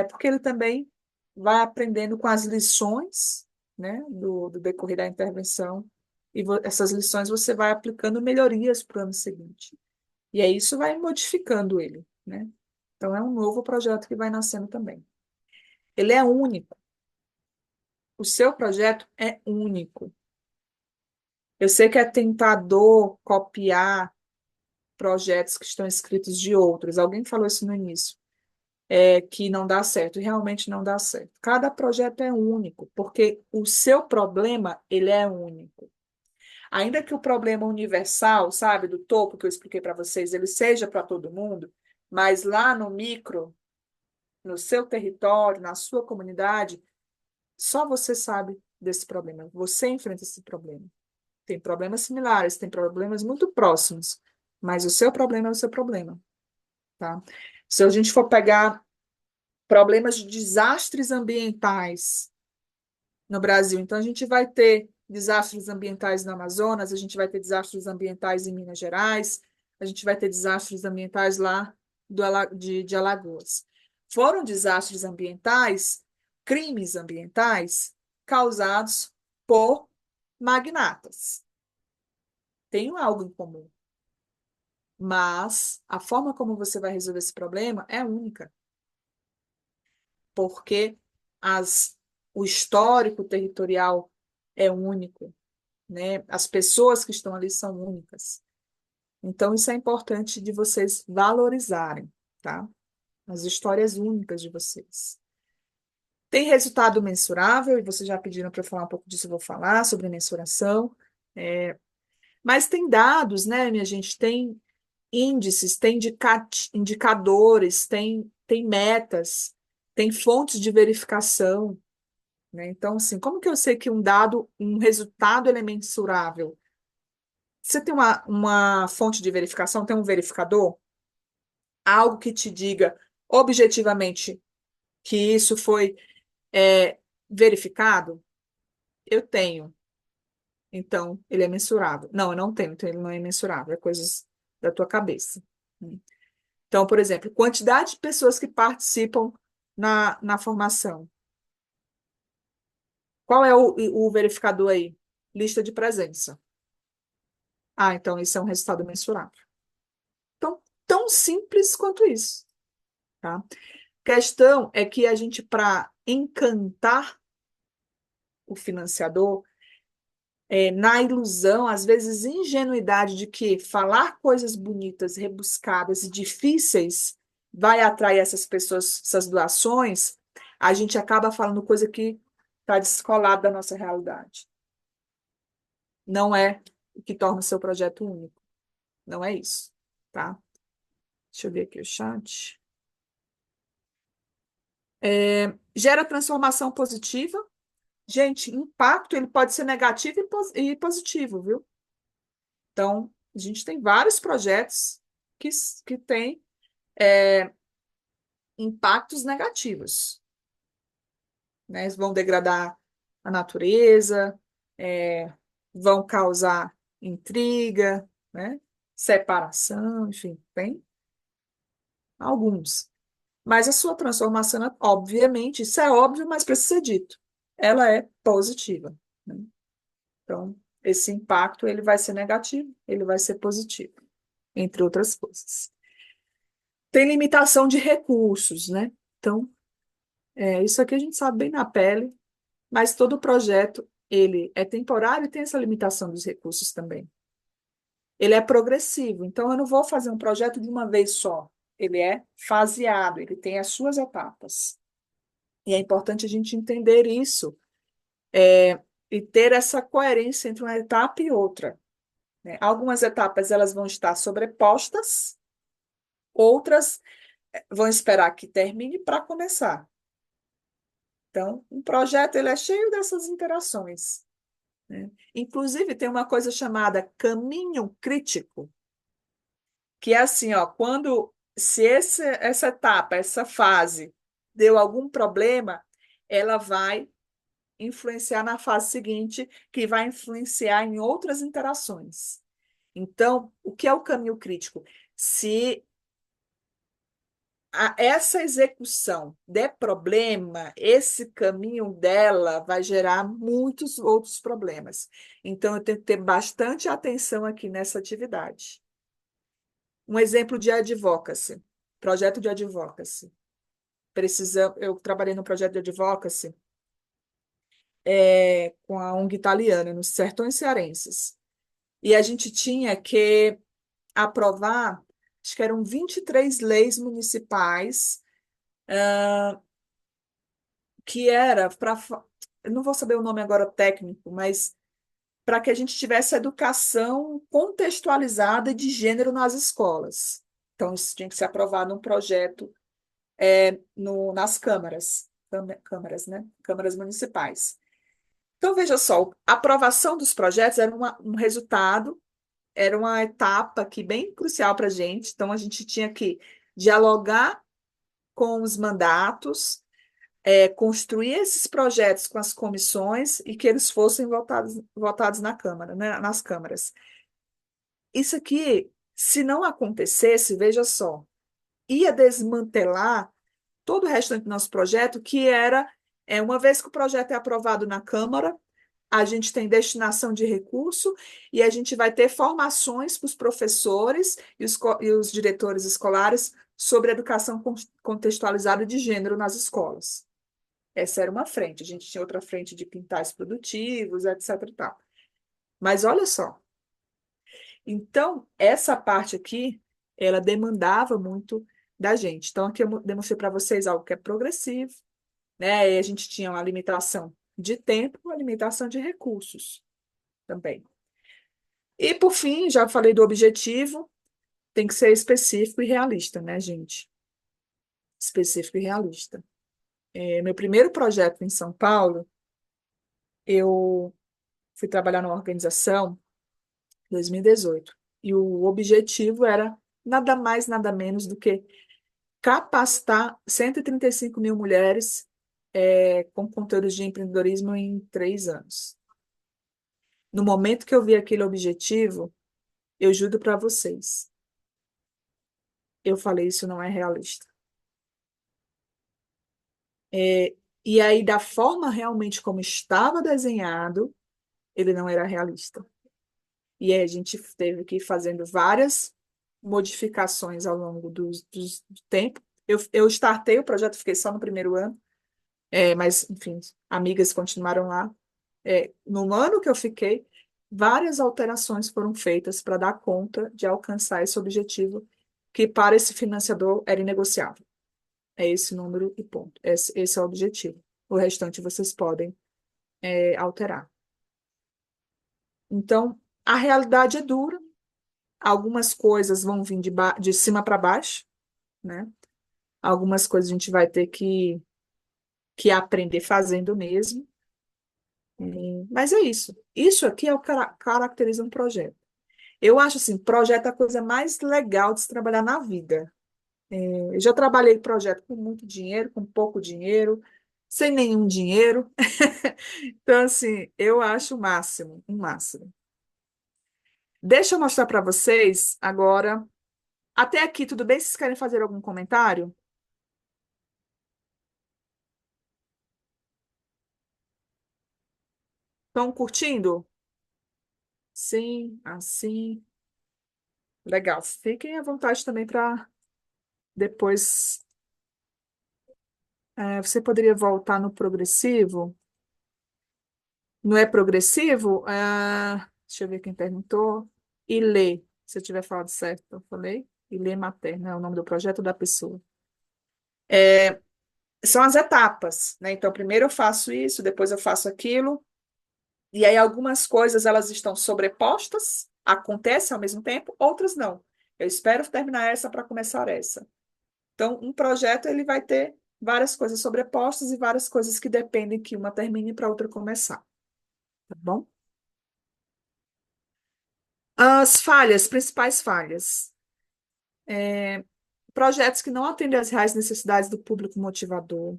porque ele também vai aprendendo com as lições, né, do decorrer da intervenção, e essas lições você vai aplicando melhorias para o ano seguinte. E aí isso vai modificando ele, né? Então é um novo projeto que vai nascendo também. Ele é único. O seu projeto é único. Eu sei que é tentador copiar projetos que estão escritos de outros. Alguém falou isso no início, que não dá certo. E realmente não dá certo. Cada projeto é único, porque o seu problema, ele é único. Ainda que o problema universal, sabe, do topo que eu expliquei para vocês, ele seja para todo mundo, mas lá no micro, no seu território, na sua comunidade, só você sabe desse problema. Você enfrenta esse problema. Tem problemas similares, tem problemas muito próximos, mas o seu problema é o seu problema, tá? Se a gente for pegar problemas de desastres ambientais no Brasil, então a gente vai ter desastres ambientais no Amazonas, a gente vai ter desastres ambientais em Minas Gerais, a gente vai ter desastres ambientais lá de Alagoas. Foram desastres ambientais, crimes ambientais causados por magnatas. Tem algo em comum. Mas a forma como você vai resolver esse problema é única. Porque o histórico territorial é único, né? As pessoas que estão ali são únicas. Então, isso é importante de vocês valorizarem, tá? As histórias únicas de vocês. Tem resultado mensurável, e vocês já pediram para eu falar um pouco disso, eu vou falar sobre mensuração. Mas tem dados, né, minha gente? Tem índices, tem indicadores, tem metas, tem fontes de verificação, né? Então, assim, como que eu sei que um resultado ele é mensurável? Você tem uma fonte de verificação, tem um verificador? Algo que te diga objetivamente que isso foi verificado? Eu tenho. Então, ele é mensurável. Não, eu não tenho, então ele não é mensurável. É coisas da tua cabeça. Então, por exemplo, quantidade de pessoas que participam na formação. Qual é o verificador aí? Lista de presença. Ah, então isso é um resultado mensurável. Então, tão simples quanto isso, tá? Questão é que a gente, para encantar o financiador, na ilusão, às vezes ingenuidade de que falar coisas bonitas, rebuscadas e difíceis vai atrair essas pessoas, essas doações, a gente acaba falando coisa que está descolada da nossa realidade. Não é o que torna o seu projeto único. Não é isso, tá? Deixa eu ver aqui o chat. Gera transformação positiva. Gente, impacto ele pode ser negativo e positivo, viu? Então, a gente tem vários projetos que têm impactos negativos, né? Eles vão degradar a natureza, vão causar intriga, né? Separação, enfim, tem alguns. Mas a sua transformação, obviamente, isso é óbvio, mas precisa ser dito. Ela é positiva, né? Então, esse impacto ele vai ser negativo, ele vai ser positivo, entre outras coisas. Tem limitação de recursos, né? Então, isso aqui a gente sabe bem na pele, mas todo projeto, ele é temporário e tem essa limitação dos recursos também. Ele é progressivo, então eu não vou fazer um projeto de uma vez só. Ele é faseado, ele tem as suas etapas. E é importante a gente entender isso, e ter essa coerência entre uma etapa e outra, né? Algumas etapas elas vão estar sobrepostas, outras vão esperar que termine para começar. Então, um projeto ele é cheio dessas interações, né? Inclusive, tem uma coisa chamada caminho crítico, que é assim, ó, quando se essa etapa, essa fase deu algum problema, ela vai influenciar na fase seguinte, que vai influenciar em outras interações. Então, o que é o caminho crítico? Se essa execução der problema, esse caminho dela vai gerar muitos outros problemas. Então, eu tenho que ter bastante atenção aqui nessa atividade. Um exemplo de advocacy, projeto de advocacy. Eu trabalhei no projeto de advocacy com a ONG italiana, nos Sertões Cearenses. E a gente tinha que aprovar, acho que eram 23 leis municipais, que era para, eu não vou saber o nome agora técnico, mas para que a gente tivesse educação contextualizada de gênero nas escolas. Então, isso tinha que ser aprovado num projeto nas câmaras, né? Câmaras municipais. Então, veja só, a aprovação dos projetos era um resultado, era uma etapa aqui bem crucial para a gente. Então, a gente tinha que dialogar com os mandatos, construir esses projetos com as comissões e que eles fossem votados na Câmara, né, nas câmaras. Isso aqui, se não acontecesse, veja só, ia desmantelar todo o restante do nosso projeto, que era, uma vez que o projeto é aprovado na Câmara, a gente tem destinação de recurso e a gente vai ter formações para os professores e os diretores escolares sobre educação contextualizada de gênero nas escolas. Essa era uma frente. A gente tinha outra frente de quintais produtivos, etc. e tal. Mas olha só. Então, essa parte aqui, ela demandava muito da gente. Então, aqui eu demonstrei para vocês algo que é progressivo, né? E a gente tinha uma limitação de tempo, uma limitação de recursos também. E, por fim, já falei do objetivo, tem que ser específico e realista, né, gente? Específico e realista. Meu primeiro projeto em São Paulo, eu fui trabalhar numa organização em 2018, e o objetivo era nada mais, nada menos do que capacitar 135 mil mulheres com conteúdos de empreendedorismo em 3 anos. No momento que eu vi aquele objetivo, eu juro para vocês, eu falei, isso não é realista. E aí, da forma realmente como estava desenhado, ele não era realista. E aí a gente teve que ir fazendo várias modificações ao longo do tempo. Eu startei o projeto, fiquei só no primeiro ano, mas, enfim, amigas continuaram lá. No ano que eu fiquei, várias alterações foram feitas para dar conta de alcançar esse objetivo, que para esse financiador era inegociável. É esse número e ponto. Esse é o objetivo. O restante vocês podem alterar. Então, a realidade é dura. Algumas coisas vão vir de cima para baixo, né? Algumas coisas a gente vai ter que aprender fazendo mesmo. Mas é isso. Isso aqui é o que caracteriza um projeto. Eu acho assim, projeto é a coisa mais legal de se trabalhar na vida. Eu já trabalhei em projeto com muito dinheiro, com pouco dinheiro, sem nenhum dinheiro. Então, assim, eu acho o máximo, o máximo. Deixa eu mostrar para vocês agora. Até aqui, tudo bem? Vocês querem fazer algum comentário? Estão curtindo? Sim, assim. Legal. Fiquem à vontade também para depois. Você poderia voltar no progressivo? Não é progressivo? Deixa eu ver quem perguntou. Ilê, se eu tiver falado certo, eu falei. Ilê Materna é o nome do projeto da pessoa. São as etapas, né? Então, primeiro eu faço isso, depois eu faço aquilo. E aí algumas coisas elas estão sobrepostas, acontecem ao mesmo tempo, outras não. Eu espero terminar essa para começar essa. Então, um projeto ele vai ter várias coisas sobrepostas e várias coisas que dependem que uma termine para a outra começar, tá bom? As falhas, principais falhas. Projetos que não atendem às reais necessidades do público motivador.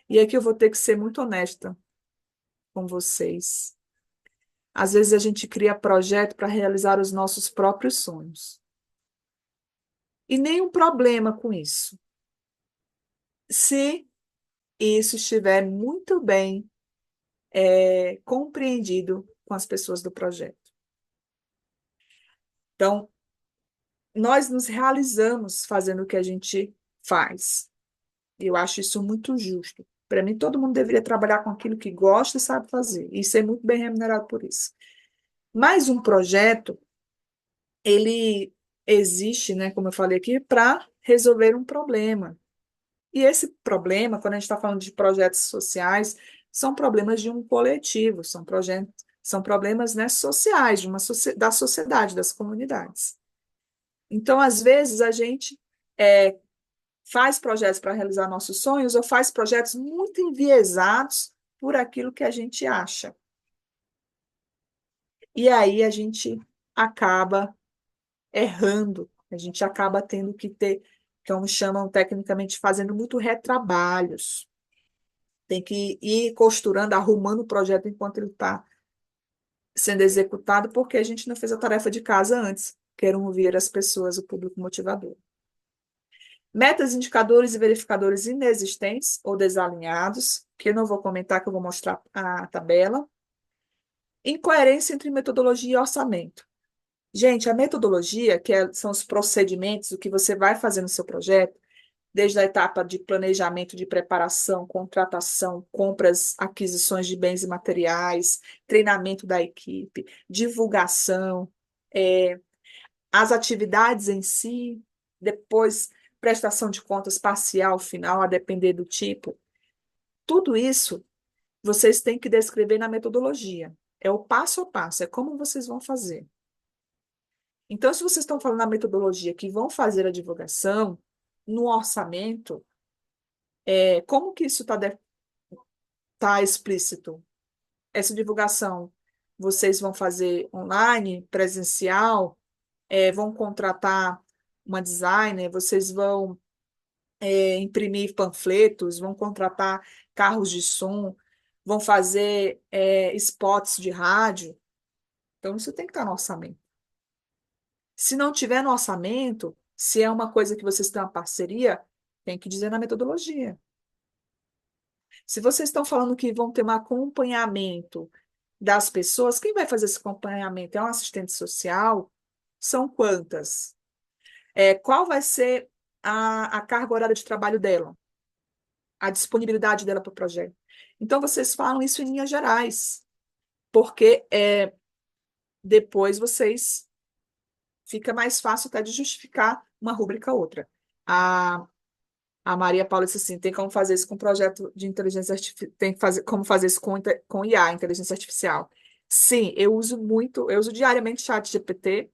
E aqui eu vou ter que ser muito honesta com vocês. Às vezes a gente cria projeto para realizar os nossos próprios sonhos. E nenhum problema com isso. Se isso estiver muito bem compreendido com as pessoas do projeto. Então, nós nos realizamos fazendo o que a gente faz. Eu acho isso muito justo. Para mim, todo mundo deveria trabalhar com aquilo que gosta e sabe fazer, e ser muito bem remunerado por isso. Mas um projeto, ele existe, né, como eu falei aqui, para resolver um problema. E esse problema, quando a gente está falando de projetos sociais, são problemas de um coletivo, são problemas, né, sociais, da sociedade, das comunidades. Então, às vezes, a gente faz projetos para realizar nossos sonhos ou faz projetos muito enviesados por aquilo que a gente acha. E aí a gente acaba errando, a gente acaba tendo que ter, como chamam tecnicamente, fazendo muito retrabalhos. Tem que ir costurando, arrumando o projeto enquanto ele está sendo executado, porque a gente não fez a tarefa de casa antes, que era ouvir as pessoas, o público motivador. Metas, indicadores e verificadores inexistentes ou desalinhados, que eu não vou comentar, que eu vou mostrar a tabela. Incoerência entre metodologia e orçamento. Gente, a metodologia, são os procedimentos, o que você vai fazer no seu projeto, desde a etapa de planejamento, de preparação, contratação, compras, aquisições de bens e materiais, treinamento da equipe, divulgação, as atividades em si, depois prestação de contas parcial, final, a depender do tipo. Tudo isso vocês têm que descrever na metodologia. É o passo a passo, é como vocês vão fazer. Então, se vocês estão falando na metodologia que vão fazer a divulgação, no orçamento, como que isso tá explícito? Essa divulgação, vocês vão fazer online, presencial, vão contratar uma designer, vocês vão imprimir panfletos, vão contratar carros de som, vão fazer spots de rádio. Então, isso tem que estar no orçamento. Se não tiver no orçamento, se é uma coisa que vocês têm uma parceria, tem que dizer na metodologia. Se vocês estão falando que vão ter um acompanhamento das pessoas, quem vai fazer esse acompanhamento? É um assistente social? São quantas? Qual vai ser a carga horária de trabalho dela? A disponibilidade dela para o projeto? Então, vocês falam isso em linhas gerais, porque depois fica mais fácil até de justificar uma rúbrica ou outra. A Maria Paula disse assim, tem como fazer isso com projeto de inteligência artificial, tem como fazer isso com IA, inteligência artificial. Sim, eu uso diariamente ChatGPT,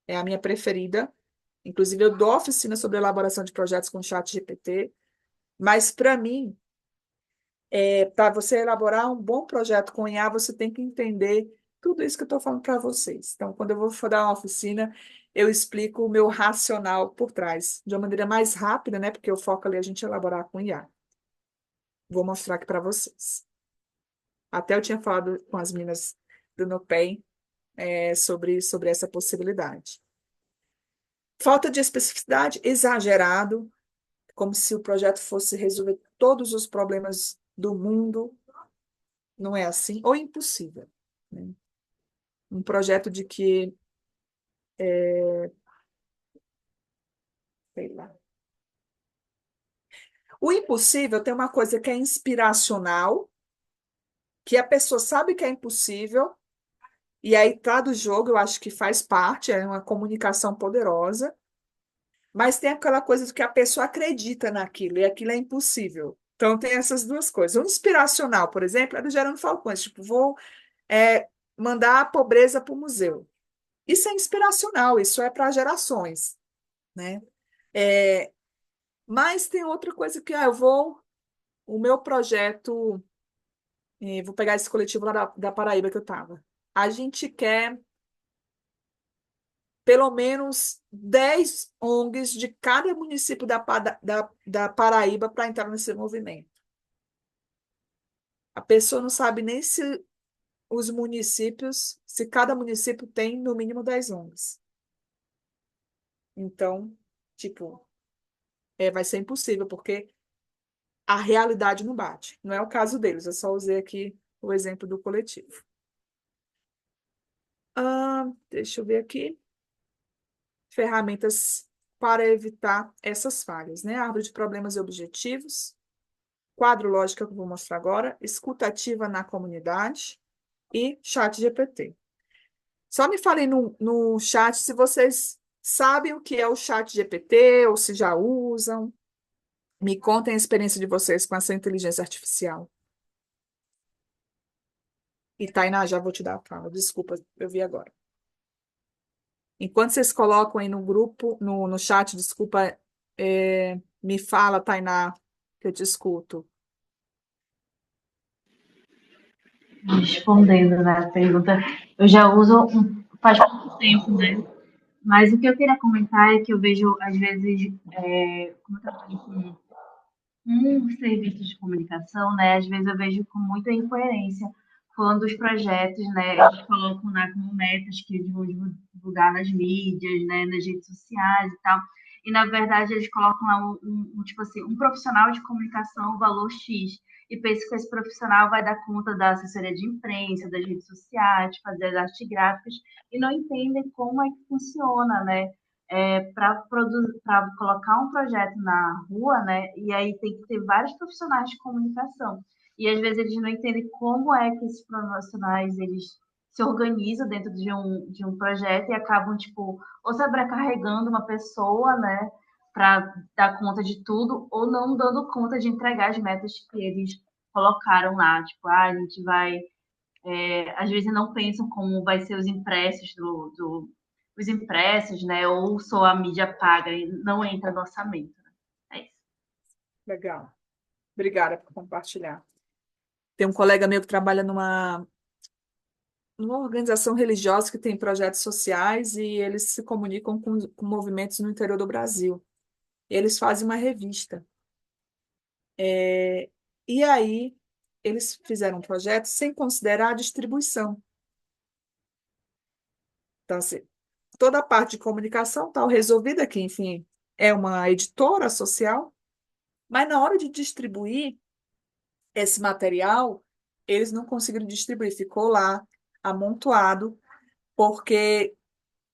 é a minha preferida. Inclusive, eu dou oficina sobre elaboração de projetos com ChatGPT, mas para mim, para você elaborar um bom projeto com IA, você tem que entender tudo isso que eu estou falando para vocês. Então, quando eu vou dar uma oficina, eu explico o meu racional por trás, de uma maneira mais rápida, né? Porque o foco ali é a gente elaborar com IA. Vou mostrar aqui para vocês. Até eu tinha falado com as meninas do NUPEM sobre essa possibilidade. Falta de especificidade, exagerado, como se o projeto fosse resolver todos os problemas do mundo. Não é assim, ou impossível, né? Um projeto de que, sei lá. O impossível tem uma coisa que é inspiracional, que a pessoa sabe que é impossível, e aí tá do jogo, eu acho que faz parte, é uma comunicação poderosa, mas tem aquela coisa de que a pessoa acredita naquilo, e aquilo é impossível. Então tem essas duas coisas. O inspiracional, por exemplo, é do Gerando Falcões, tipo, vou mandar a pobreza para o museu. Isso é inspiracional, isso é para gerações, né? Mas tem outra coisa que o meu projeto, vou pegar esse coletivo lá da Paraíba que eu estava. A gente quer pelo menos 10 ONGs de cada município da Paraíba para entrar nesse movimento. A pessoa não sabe nem se os municípios, se cada município tem no mínimo 10 ONGs. Então, tipo, vai ser impossível, porque a realidade não bate. Não é o caso deles, eu só usei aqui o exemplo do coletivo. Deixa eu ver aqui. Ferramentas para evitar essas falhas, né? Árvore de problemas e objetivos, quadro lógico que eu vou mostrar agora, escuta ativa na comunidade e chat GPT. Só me falem no chat se vocês sabem o que é o chat GPT ou se já usam. Me contem a experiência de vocês com essa inteligência artificial. E Tainá, já vou te dar a fala. Desculpa, eu vi agora. Enquanto vocês colocam aí no grupo, no chat, desculpa, me fala, Tainá, que eu te escuto. Respondendo na pergunta, eu já uso faz pouco tempo, né? Mas o que eu queria comentar é que eu vejo, às vezes, como eu trabalho com um serviço de comunicação, né? Às vezes eu vejo com muita incoerência quando os projetos, né, eles colocam lá como metas que eles vão divulgar nas mídias, né, nas redes sociais e tal. E na verdade eles colocam lá tipo assim, um profissional de comunicação, valor X, e pensam que esse profissional vai dar conta da assessoria de imprensa, das redes sociais, de fazer as artes gráficas, e não entendem como é que funciona, né? Para colocar um projeto na rua, né? E aí tem que ter vários profissionais de comunicação. E às vezes eles não entendem como é que esses profissionais eles se organizam dentro de um projeto e acabam tipo ou sobrecarregando uma pessoa, né? Para dar conta de tudo ou não dando conta de entregar as metas que eles colocaram lá. Tipo, a gente vai às vezes não pensam como vai ser os impressos os impressos, né? Ou só a mídia paga e não entra no orçamento. Né? É isso. Legal. Obrigada por compartilhar. Tem um colega meu que trabalha numa organização religiosa que tem projetos sociais e eles se comunicam com movimentos no interior do Brasil. Eles fazem uma revista. E aí, eles fizeram um projeto sem considerar a distribuição. Então, assim, toda a parte de comunicação está resolvida aqui, enfim, é uma editora social, mas na hora de distribuir esse material, eles não conseguiram distribuir, ficou lá amontoado, porque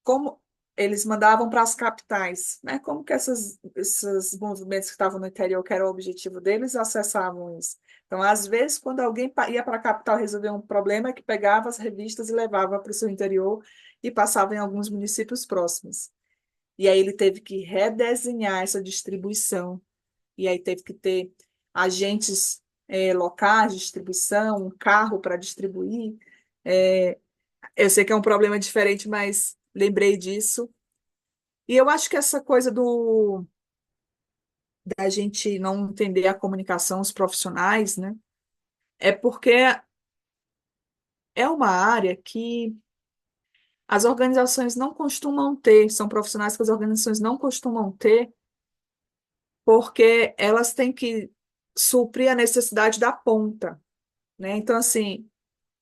como eles mandavam para as capitais, né? Como que esses movimentos que estavam no interior, que era o objetivo deles, acessavam isso? Então, às vezes, quando alguém ia para a capital resolver um problema, é que pegava as revistas e levava para o seu interior e passava em alguns municípios próximos. E aí ele teve que redesenhar essa distribuição, e aí teve que ter agentes locais de distribuição, um carro para distribuir. É, eu sei que é um problema diferente, mas lembrei disso. E eu acho que essa coisa da gente não entender a comunicação, os profissionais, né? É porque é uma área que as organizações não costumam ter, são profissionais que as organizações não costumam ter, porque elas têm que suprir a necessidade da ponta, né? Então, assim,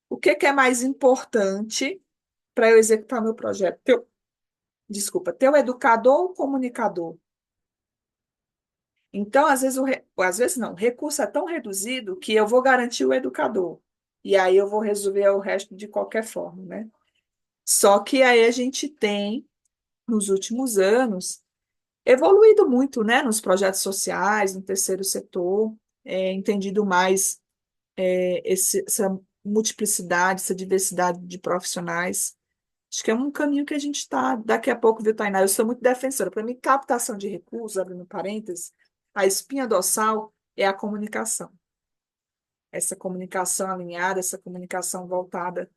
o que que é mais importante para eu executar meu projeto? Desculpa, ter o educador ou o comunicador? Então, às vezes não, o recurso é tão reduzido que eu vou garantir o educador. E aí eu vou resolver o resto de qualquer forma, né? Só que aí a gente tem, nos últimos anos, evoluído muito, né? Nos projetos sociais, no terceiro setor, entendido mais essa multiplicidade, essa diversidade de profissionais. Acho que é um caminho que a gente está, daqui a pouco, viu, Tainá? Eu sou muito defensora. Para mim, captação de recursos, abrindo parênteses, a espinha dorsal é a comunicação. Essa comunicação alinhada, essa comunicação voltada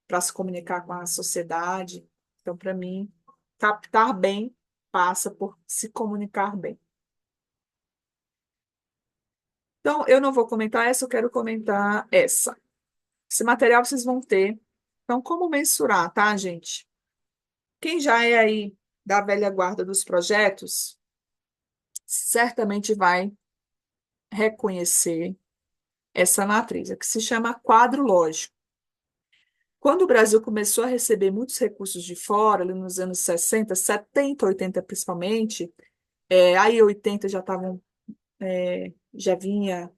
para se comunicar com a sociedade. Então, para mim, captar bem passa por se comunicar bem. Então, eu não vou comentar essa, eu quero comentar essa. Esse material vocês vão ter. Então, como mensurar, tá, gente? Quem já é aí da velha guarda dos projetos, certamente vai reconhecer essa matriz, que se chama quadro lógico. Quando o Brasil começou a receber muitos recursos de fora, ali nos anos 60, 70, 80 principalmente, aí 80 já estavam, já vinha,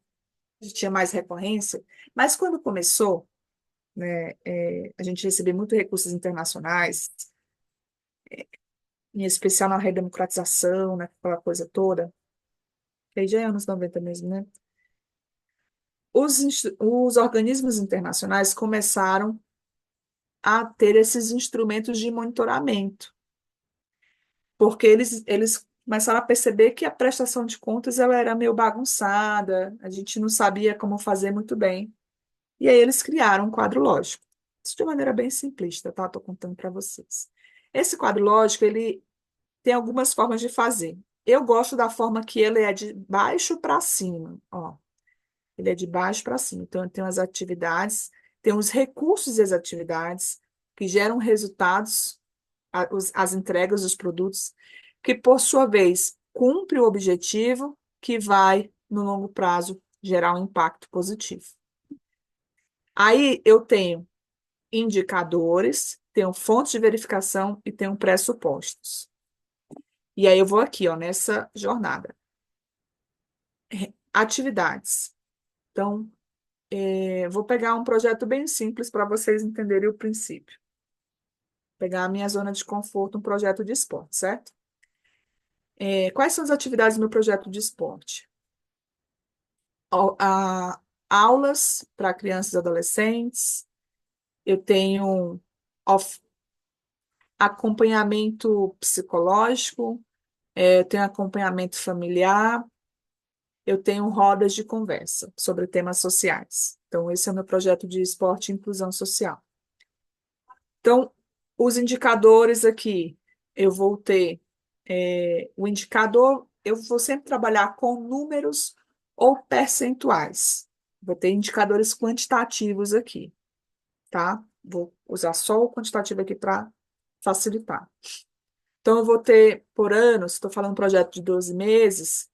já tinha mais recorrência, mas quando começou, né, a gente receber muitos recursos internacionais, em especial na redemocratização, naquela coisa toda, que aí já é anos 90 mesmo, né? Os organismos internacionais começaram a ter esses instrumentos de monitoramento, porque eles começaram a perceber que a prestação de contas ela era meio bagunçada, a gente não sabia como fazer muito bem. E aí eles criaram um quadro lógico. Isso de maneira bem simplista, tá? Estou contando para vocês. Esse quadro lógico, ele tem algumas formas de fazer. Eu gosto da forma que ele é de baixo para cima, ó. Ele é de baixo para cima. Então, tem as atividades, tem os recursos e as atividades que geram resultados, as entregas dos produtos, que, por sua vez, cumpre o objetivo que vai, no longo prazo, gerar um impacto positivo. Aí eu tenho indicadores, tenho fontes de verificação e tenho pressupostos. E aí eu vou aqui, ó, nessa jornada. Atividades. Então, vou pegar um projeto bem simples para vocês entenderem o princípio. Pegar a minha zona de conforto, um projeto de esporte, certo? Quais são as atividades do meu projeto de esporte? Aulas para crianças e adolescentes, eu tenho acompanhamento psicológico, eu tenho acompanhamento familiar, eu tenho rodas de conversa sobre temas sociais. Então, esse é o meu projeto de esporte e inclusão social. Então, os indicadores aqui, eu vou ter o indicador, eu vou sempre trabalhar com números ou percentuais. Vou ter indicadores quantitativos aqui, tá? Vou usar só o quantitativo aqui para facilitar. Então, eu vou ter, por ano, se estou falando um projeto de 12 meses,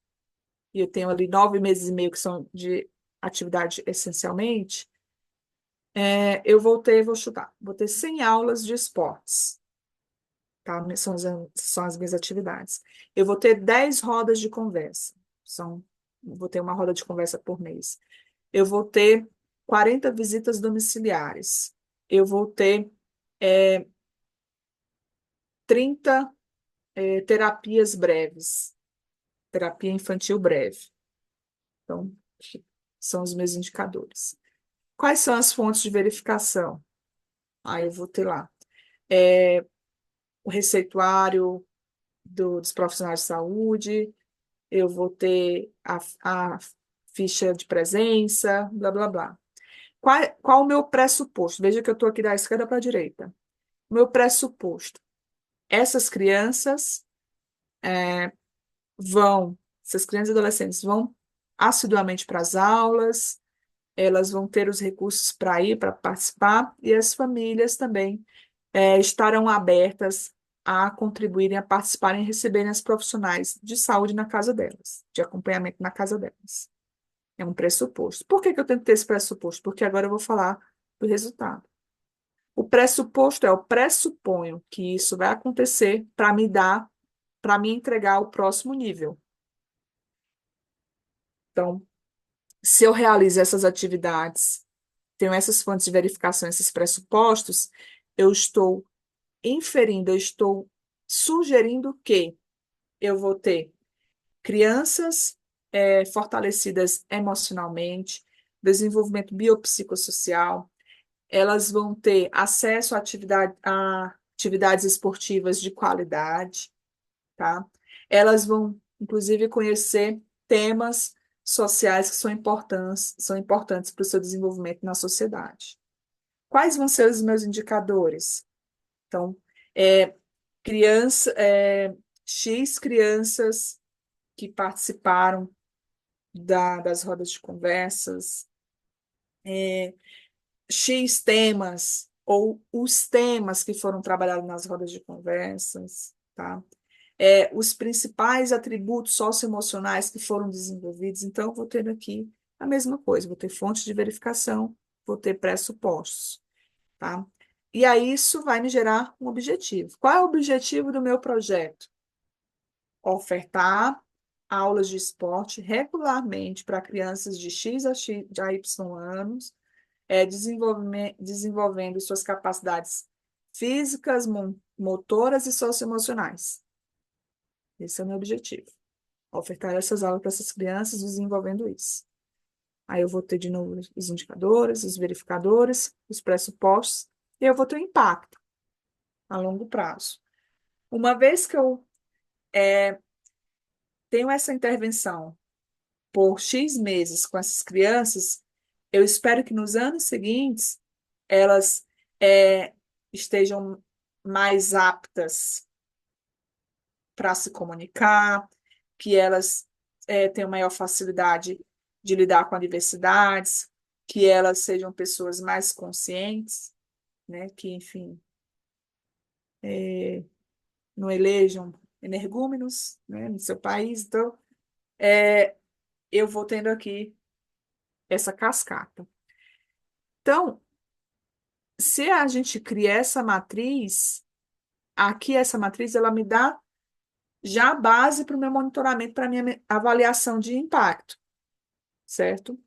e eu tenho ali 9 meses e meio que são de atividade essencialmente, vou chutar, vou ter 100 aulas de esportes, tá? São as minhas atividades. Eu vou ter 10 rodas de conversa, vou ter uma roda de conversa por mês. Eu vou ter 40 visitas domiciliares. Eu vou ter 30 terapias breves, terapia infantil breve. Então, são os meus indicadores. Quais são as fontes de verificação? Aí eu vou ter lá o receituário dos profissionais de saúde, eu vou ter a ficha de presença, blá, blá, blá. Qual o meu pressuposto? Veja que eu estou aqui da esquerda para a direita. Meu pressuposto. Essas crianças essas crianças e adolescentes vão assiduamente para as aulas, elas vão ter os recursos para ir, para participar, e as famílias também estarão abertas a contribuírem, a participarem e receberem as profissionais de saúde na casa delas, de acompanhamento na casa delas. É um pressuposto. Por que que eu tenho que ter esse pressuposto? Porque agora eu vou falar do resultado. O pressuposto eu pressuponho que isso vai acontecer para me entregar o próximo nível. Então, se eu realizo essas atividades, tenho essas fontes de verificação, esses pressupostos, eu estou inferindo, eu estou sugerindo que eu vou ter crianças fortalecidas emocionalmente, desenvolvimento biopsicossocial, elas vão ter acesso a atividades esportivas de qualidade, tá? Elas vão, inclusive, conhecer temas sociais que são importantes para o seu desenvolvimento na sociedade. Quais vão ser os meus indicadores? Então, é, criança, X crianças que participaram das rodas de conversas, X temas, ou os temas que foram trabalhados nas rodas de conversas, tá? Os principais atributos socioemocionais que foram desenvolvidos. Então, eu vou ter aqui a mesma coisa, vou ter fontes de verificação, vou ter pressupostos, tá? E aí isso vai me gerar um objetivo. Qual é o objetivo do meu projeto? Ofertar aulas de esporte regularmente para crianças de X a Y anos, desenvolvendo suas capacidades físicas, motoras e socioemocionais. Esse é o meu objetivo. Ofertar essas aulas para essas crianças desenvolvendo isso. Aí eu vou ter de novo os indicadores, os verificadores, os pressupostos, e eu vou ter um impacto a longo prazo. Uma vez que eu tenho essa intervenção por X meses com essas crianças, eu espero que nos anos seguintes elas estejam mais aptas para se comunicar, que elas tenham maior facilidade de lidar com adversidades, que elas sejam pessoas mais conscientes, né, que, enfim, não elejam energúmenos, né, no seu país. Então, eu vou tendo aqui essa cascata. Então, se a gente cria essa matriz, aqui essa matriz, ela me dá já a base para o meu monitoramento, para a minha avaliação de impacto, certo?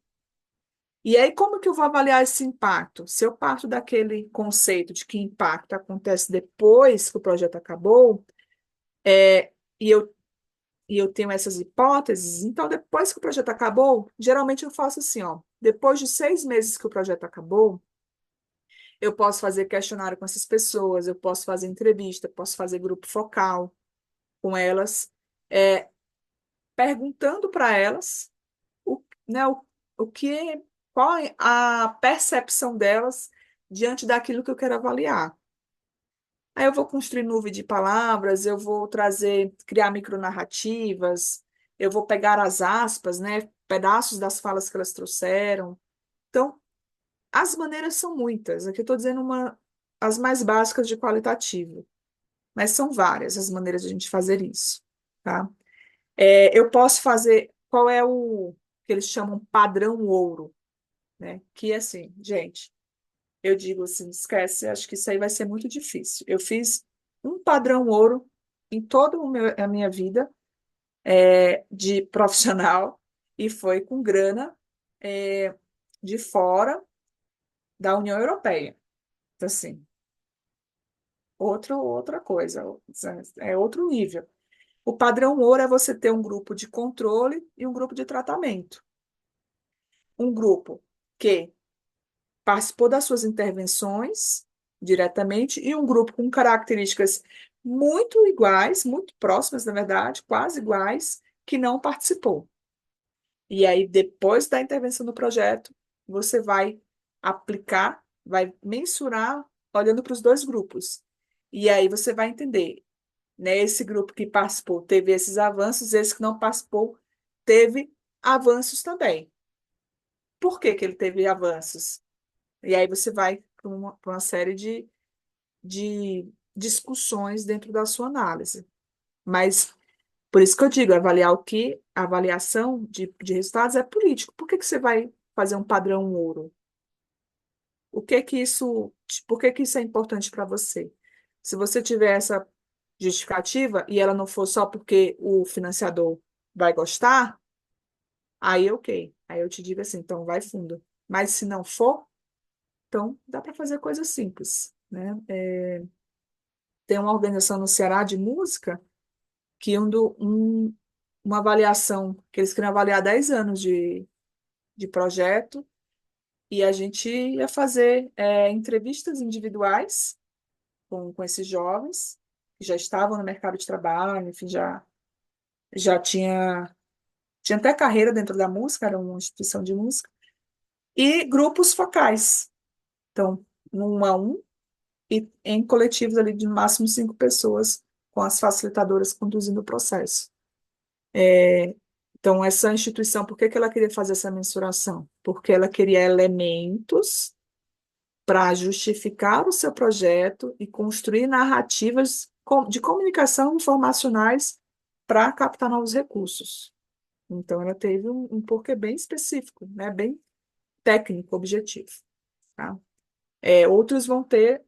E aí, como que eu vou avaliar esse impacto? Se eu parto daquele conceito de que impacto acontece depois que o projeto acabou, e eu tenho essas hipóteses, então, depois que o projeto acabou, geralmente eu faço assim, ó, depois de 6 meses que o projeto acabou, eu posso fazer questionário com essas pessoas, eu posso fazer entrevista, posso fazer grupo focal com elas, perguntando para elas né, o que, qual é a percepção delas diante daquilo que eu quero avaliar. Aí eu vou construir nuvem de palavras, eu vou criar micronarrativas, eu vou pegar as aspas, né, pedaços das falas que elas trouxeram. Então, as maneiras são muitas. Aqui eu estou dizendo as mais básicas de qualitativo, mas são várias as maneiras de a gente fazer isso, tá? Eu posso fazer, qual é o que eles chamam padrão ouro, né? Que é assim, gente, eu digo assim, esquece, acho que isso aí vai ser muito difícil. Eu fiz um padrão ouro em toda a minha vida de profissional e foi com grana de fora da União Europeia. Então, assim, outra coisa, é outro nível. O padrão ouro é você ter um grupo de controle e um grupo de tratamento. Um grupo que participou das suas intervenções diretamente e um grupo com características muito iguais, muito próximas, na verdade, quase iguais, que não participou. E aí, depois da intervenção do projeto, você vai aplicar, vai mensurar, olhando para os dois grupos. E aí você vai entender, né? Esse grupo que participou teve esses avanços, esse que não participou teve avanços também. Por que que ele teve avanços? E aí você vai para uma série de discussões dentro da sua análise. Mas, por isso que eu digo, a avaliação de resultados é político. Por que que você vai fazer um padrão ouro? Por que que isso é importante para você? Se você tiver essa justificativa e ela não for só porque o financiador vai gostar, aí ok. Aí eu te digo assim, então vai fundo. Mas se não for, então dá para fazer coisas simples, né? Tem uma organização no Ceará de música que uma avaliação, que eles queriam avaliar 10 anos de projeto, e a gente ia fazer entrevistas individuais com esses jovens, que já estavam no mercado de trabalho, enfim, já tinha até carreira dentro da música, era uma instituição de música, e grupos focais. Então, um a um, e em coletivos ali de no máximo 5 pessoas, com as facilitadoras conduzindo o processo. Então, essa instituição, por que que ela queria fazer essa mensuração? Porque ela queria elementos para justificar o seu projeto e construir narrativas de comunicação informacionais para captar novos recursos. Então, ela teve um porquê bem específico, né? Bem técnico, objetivo. Tá? Outros vão ter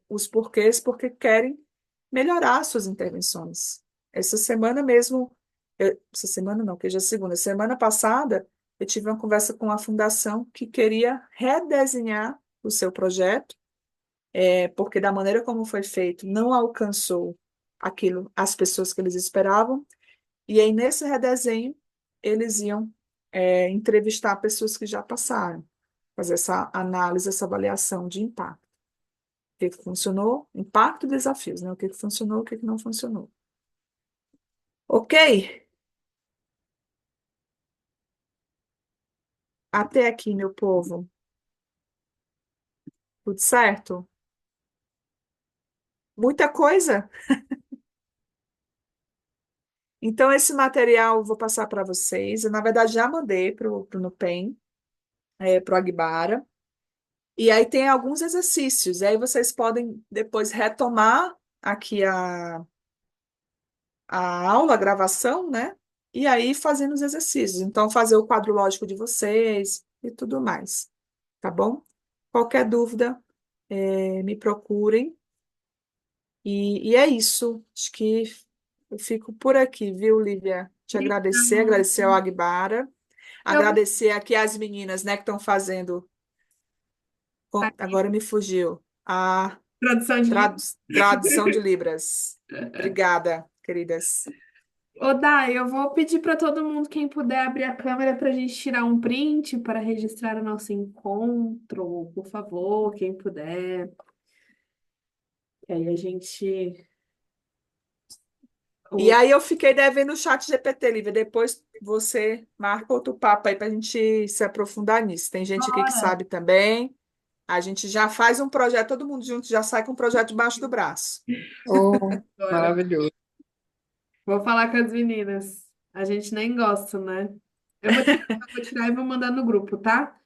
os porquês porque querem melhorar suas intervenções. Essa semana mesmo, essa semana não, que já é segunda, semana passada, eu tive uma conversa com a fundação que queria redesenhar o seu projeto, porque da maneira como foi feito, não alcançou as pessoas que eles esperavam, e aí nesse redesenho, eles iam entrevistar pessoas que já passaram, fazer essa análise, essa avaliação de impacto. O que funcionou, impacto e desafios, né? O que funcionou, o que não funcionou. Ok? Até aqui, meu povo. Tudo certo? Muita coisa? Então, esse material eu vou passar para vocês. Eu, na verdade, já mandei para o Nupen, para o Agbara. E aí tem alguns exercícios. E aí vocês podem depois retomar aqui a aula, a gravação, né? E aí fazendo os exercícios. Então, fazer o quadro lógico de vocês e tudo mais. Tá bom? Qualquer dúvida, me procurem. E é isso. Acho que eu fico por aqui, viu, Lívia? Te agradecer ao Agbara, agradecer aqui às meninas, né, que estão fazendo. Agora me fugiu. A Tradução de tradução de Libras. Obrigada, queridas. Ô, Dai, eu vou pedir para todo mundo, quem puder, abrir a câmera para a gente tirar um print para registrar o nosso encontro, por favor, quem puder. E aí a gente. E aí eu fiquei devendo o chat GPT, Lívia. Depois você marca outro papo aí para a gente se aprofundar nisso. Tem gente aqui que sabe também. A gente já faz um projeto, todo mundo junto já sai com um projeto debaixo do braço. Oh, maravilhoso. Vou falar com as meninas. A gente nem gosta, né? Vou tirar e vou mandar no grupo, tá?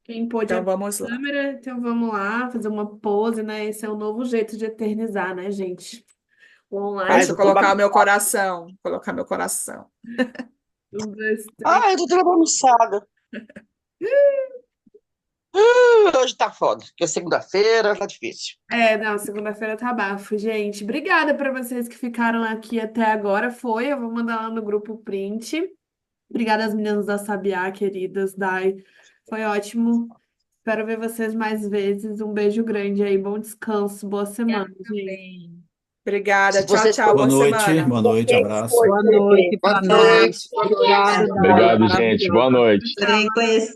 Quem pôde Então abrir vamos a lá. câmera, então vamos lá, fazer uma pose, né? Esse é o novo jeito de eternizar, né, gente? O online. Deixa eu colocar o meu coração. Colocar meu coração. 1, 2, 3. Ai, eu tô toda bagunçada. Hoje tá foda, porque é segunda-feira, tá difícil. Não, segunda-feira tá bafo, gente. Obrigada para vocês que ficaram aqui até agora. Eu vou mandar lá no grupo o print. Obrigada às meninas da Sabiá, queridas, Dai. Foi ótimo. Espero ver vocês mais vezes. Um beijo grande aí, bom descanso, boa semana, gente. Obrigada. Se Tchau, vocês tchau. Boa semana. Boa noite, abraço. Boa noite para Boa noite. nós. Obrigada, Dai. Obrigado, gente. Boa noite. Adorei conhecer.